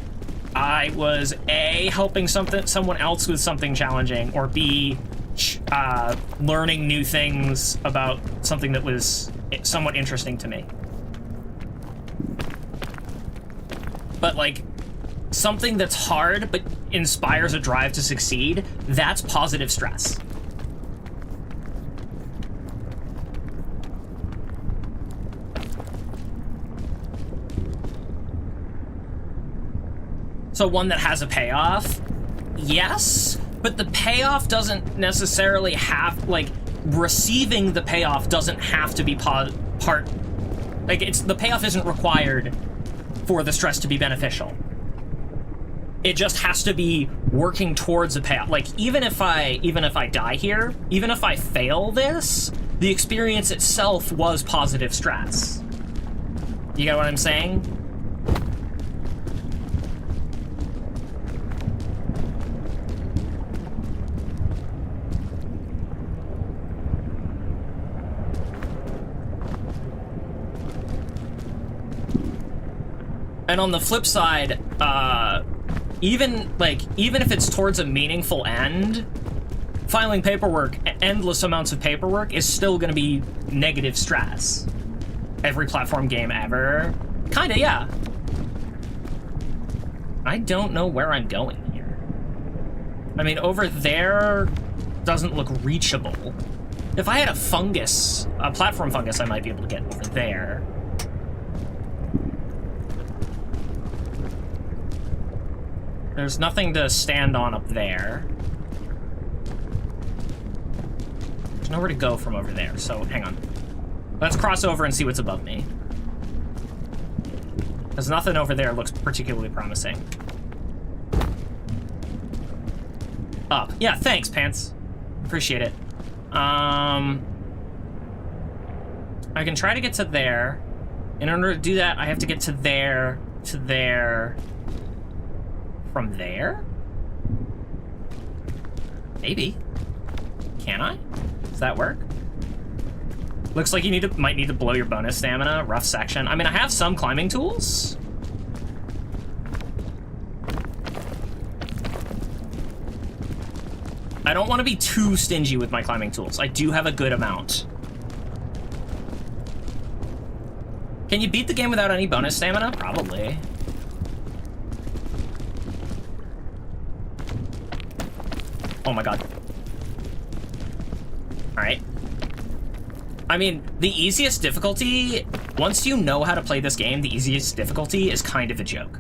I was A, helping someone else with something challenging, or B, learning new things about something that was somewhat interesting to me. But like, something that's hard but inspires a drive to succeed, that's positive stress. So one that has a payoff? Yes, but the payoff doesn't necessarily have, like, receiving the payoff doesn't have to be part, like, the payoff isn't required for the stress to be beneficial. It just has to be working towards a payoff. Like, even if I die here, even if I fail this, the experience itself was positive stress. You get what I'm saying? And on the flip side, even if it's towards a meaningful end, filing paperwork, endless amounts of paperwork, is still gonna be negative stress. Every platform game ever. Kinda, yeah. I don't know where I'm going here. I mean, over there doesn't look reachable. If I had a platform fungus, I might be able to get over there. There's nothing to stand on up there. There's nowhere to go from over there, so hang on. Let's cross over and see what's above me. Because nothing over there looks particularly promising. Up. Yeah, thanks, Pants. Appreciate it. I can try to get to there. In order to do that, I have to get to there, from there? Maybe. Can I? Does that work? Looks like you might need to blow your bonus stamina. Rough section. I mean, I have some climbing tools. I don't want to be too stingy with my climbing tools. I do have a good amount. Can you beat the game without any bonus stamina? Probably. Oh my god. Alright. I mean, the easiest difficulty, once you know how to play this game, the easiest difficulty is kind of a joke.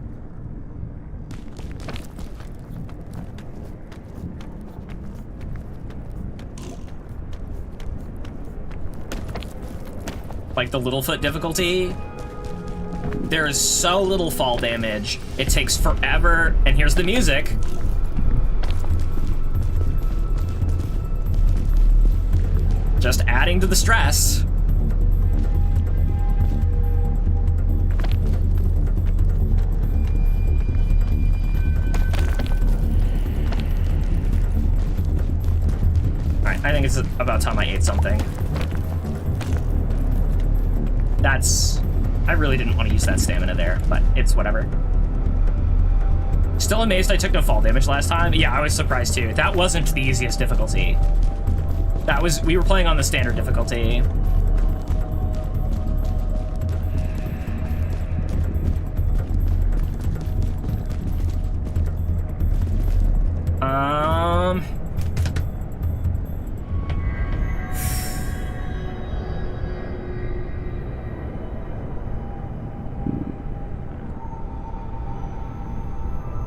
Like the Littlefoot difficulty, there is so little fall damage, it takes forever, and here's the music. Just adding to the stress. Alright, I think it's about time I ate something. I really didn't want to use that stamina there, but it's whatever. Still amazed I took no fall damage last time. Yeah, I was surprised too. That wasn't the easiest difficulty. We were playing on the standard difficulty.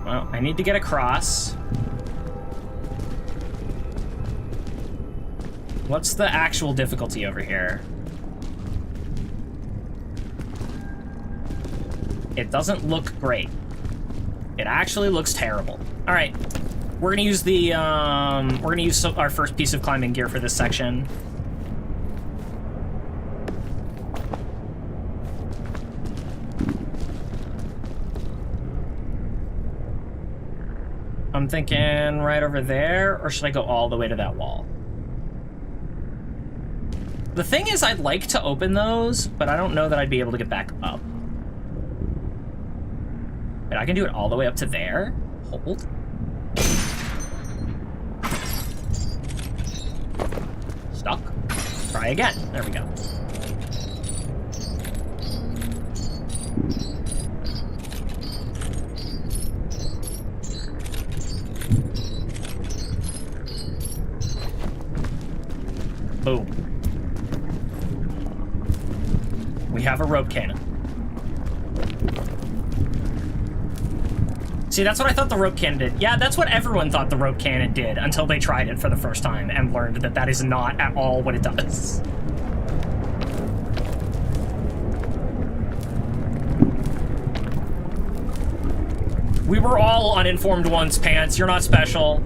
Well, I need to get across. What's the actual difficulty over here? It doesn't look great. It actually looks terrible. All right, we're gonna use our first piece of climbing gear for this section. I'm thinking right over there, or should I go all the way to that wall? The thing is, I'd like to open those, but I don't know that I'd be able to get back up. Wait, I can do it all the way up to there? Hold. Stuck. Try again. There we go. Boom. We have a rope cannon. See, that's what I thought the rope cannon did. Yeah, that's what everyone thought the rope cannon did until they tried it for the first time and learned that that is not at all what it does. We were all uninformed once, Pants. You're not special.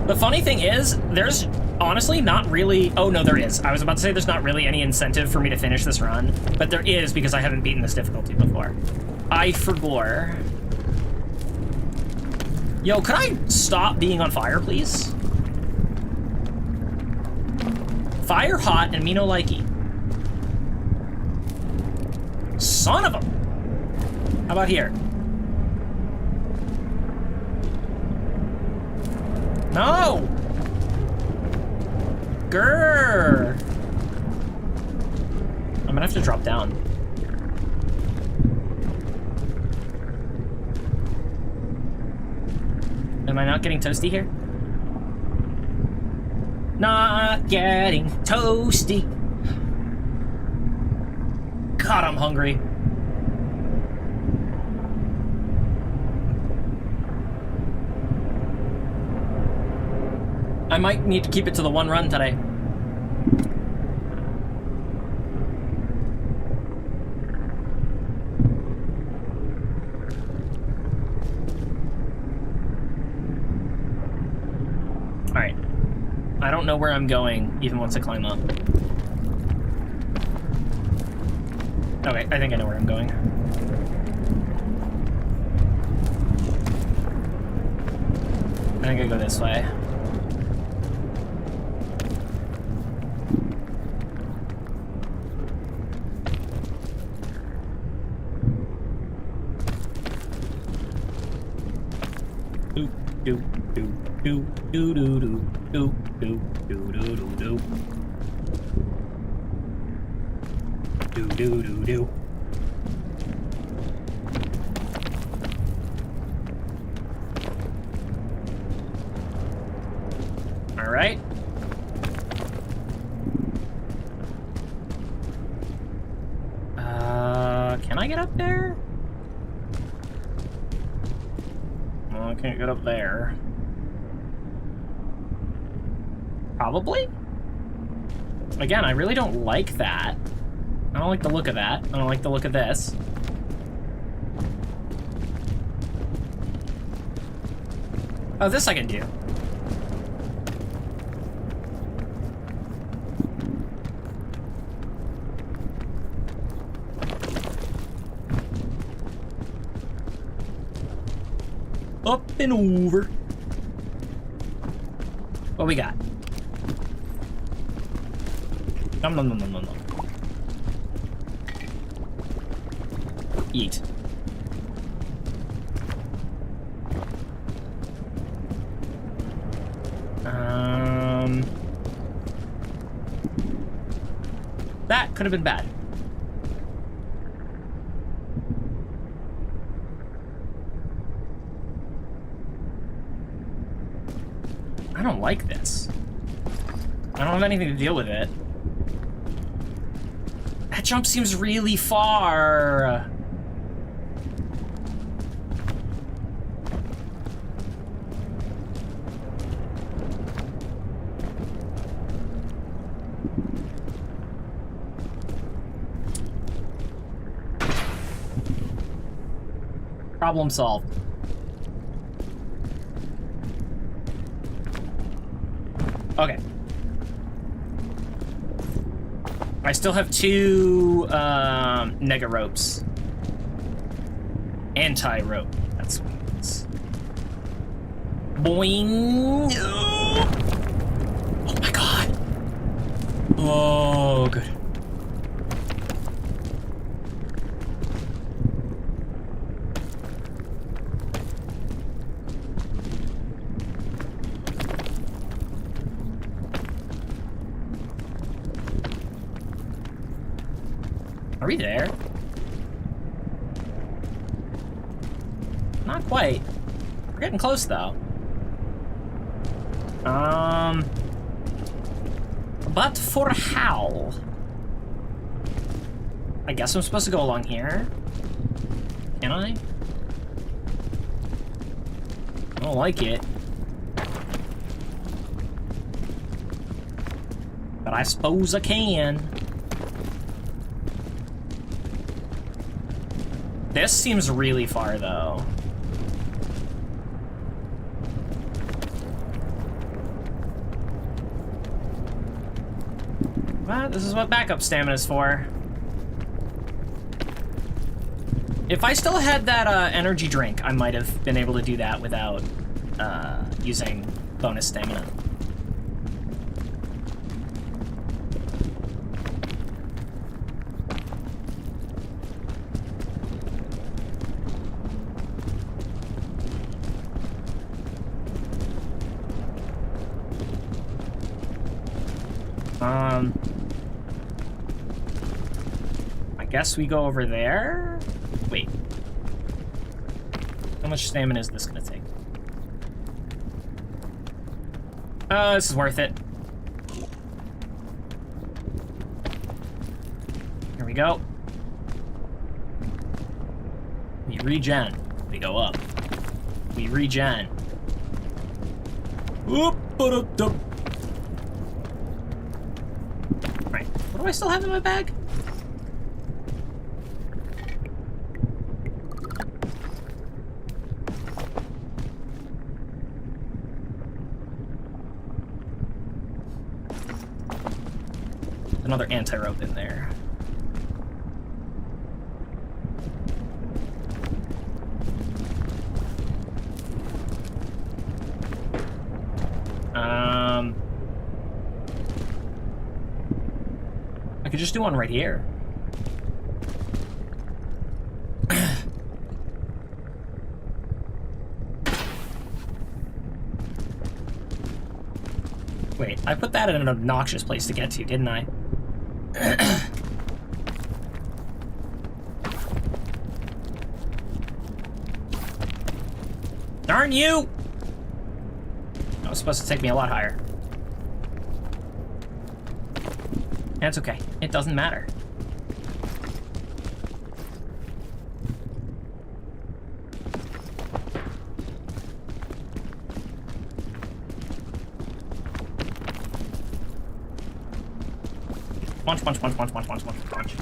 The funny thing is, there's honestly not really... Oh, no, there is. I was about to say there's not really any incentive for me to finish this run, but there is because I haven't beaten this difficulty before. I forgot. Yo, could I stop being on fire, please? Fire hot and me no likey. Son of a... How about here? No! Grrr! I'm gonna have to drop down. Am I not getting toasty here? Not getting toasty. God, I'm hungry. I might need to keep it to the one run today. Alright. I don't know where I'm going, even once I climb up. Okay, I think I know where I'm going. I think I go this way. Do do do do do do do do do do do do do do do. All right. Can I get up there? Well, I can't get up there. Probably? Again, I really don't like that. I don't like the look of that. I don't like the look of this. Oh, this I can do. Up and over. What we got? Nom nom nom nom nom nom. Eat. That could have been bad. I don't like this. I don't have anything to deal with it. That jump seems really far. Problem solved. Okay. I still have 2 nega ropes. Anti-rope. That's what it is. Boing! Oh my god! Oh, good. Are we there? Not quite. We're getting close, though. But for how? I guess I'm supposed to go along here. Can I? I don't like it. But I suppose I can. This seems really far, though. Well, this is what backup stamina is for. If I still had that energy drink, I might have been able to do that without using bonus stamina. I guess we go over there? Wait. How much stamina is this gonna take? Oh, this is worth it. Here we go. We regen. We go up. We regen. Whoop, alright, what do I still have in my bag? Another anti-rope in there. I could just do one right here. Wait, I put that in an obnoxious place to get to, didn't I? Darn you! That was supposed to take me a lot higher. That's okay. It doesn't matter. Punch, punch, punch, punch, punch, punch, punch, punch.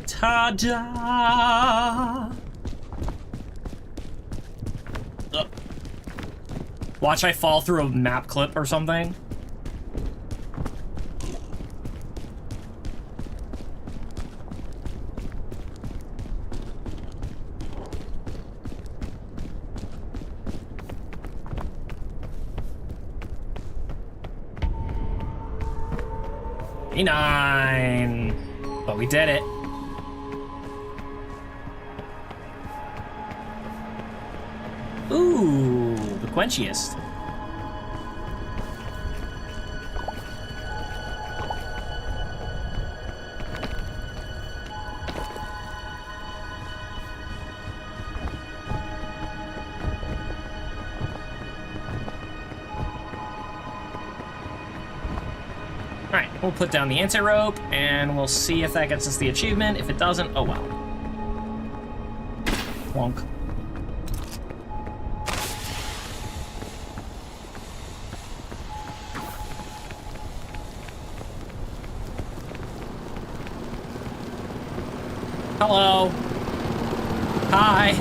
Ta-da! Watch I fall through a map clip or something. E9! But we did it. Ooh, the quenchiest. Alright, we'll put down the anti-rope, and we'll see if that gets us the achievement. If it doesn't, oh well. Wonk. Hello. Hi.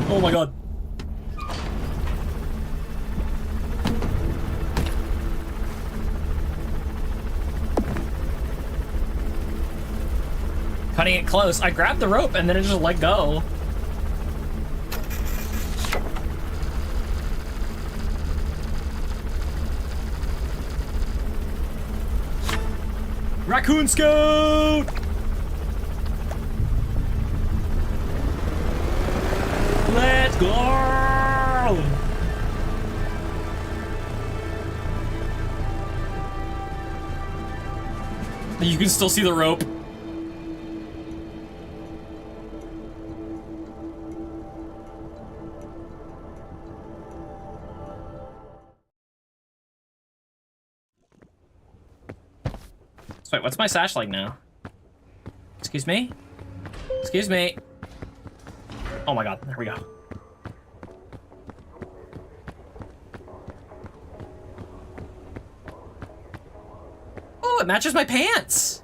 Oh my god. Cutting it close. I grabbed the rope and then it just let go. Raccoon Scout! Let's go! You can still see the rope. So wait, what's my sash like now? Excuse me? Excuse me. Oh my god, there we go. Oh, it matches my pants!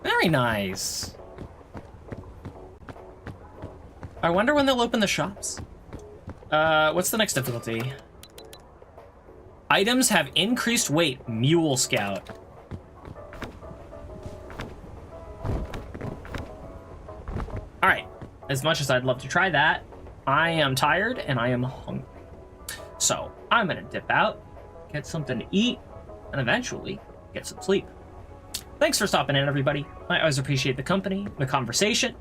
Very nice. I wonder when they'll open the shops. What's the next difficulty? Items have increased weight, Mule Scout. Alright, as much as I'd love to try that, I am tired and I am hungry. So, I'm gonna dip out, get something to eat, and eventually get some sleep. Thanks for stopping in, everybody. I always appreciate the company, the conversation.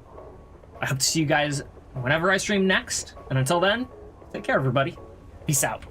I hope to see you guys whenever I stream next. And until then, take care, everybody. Peace out.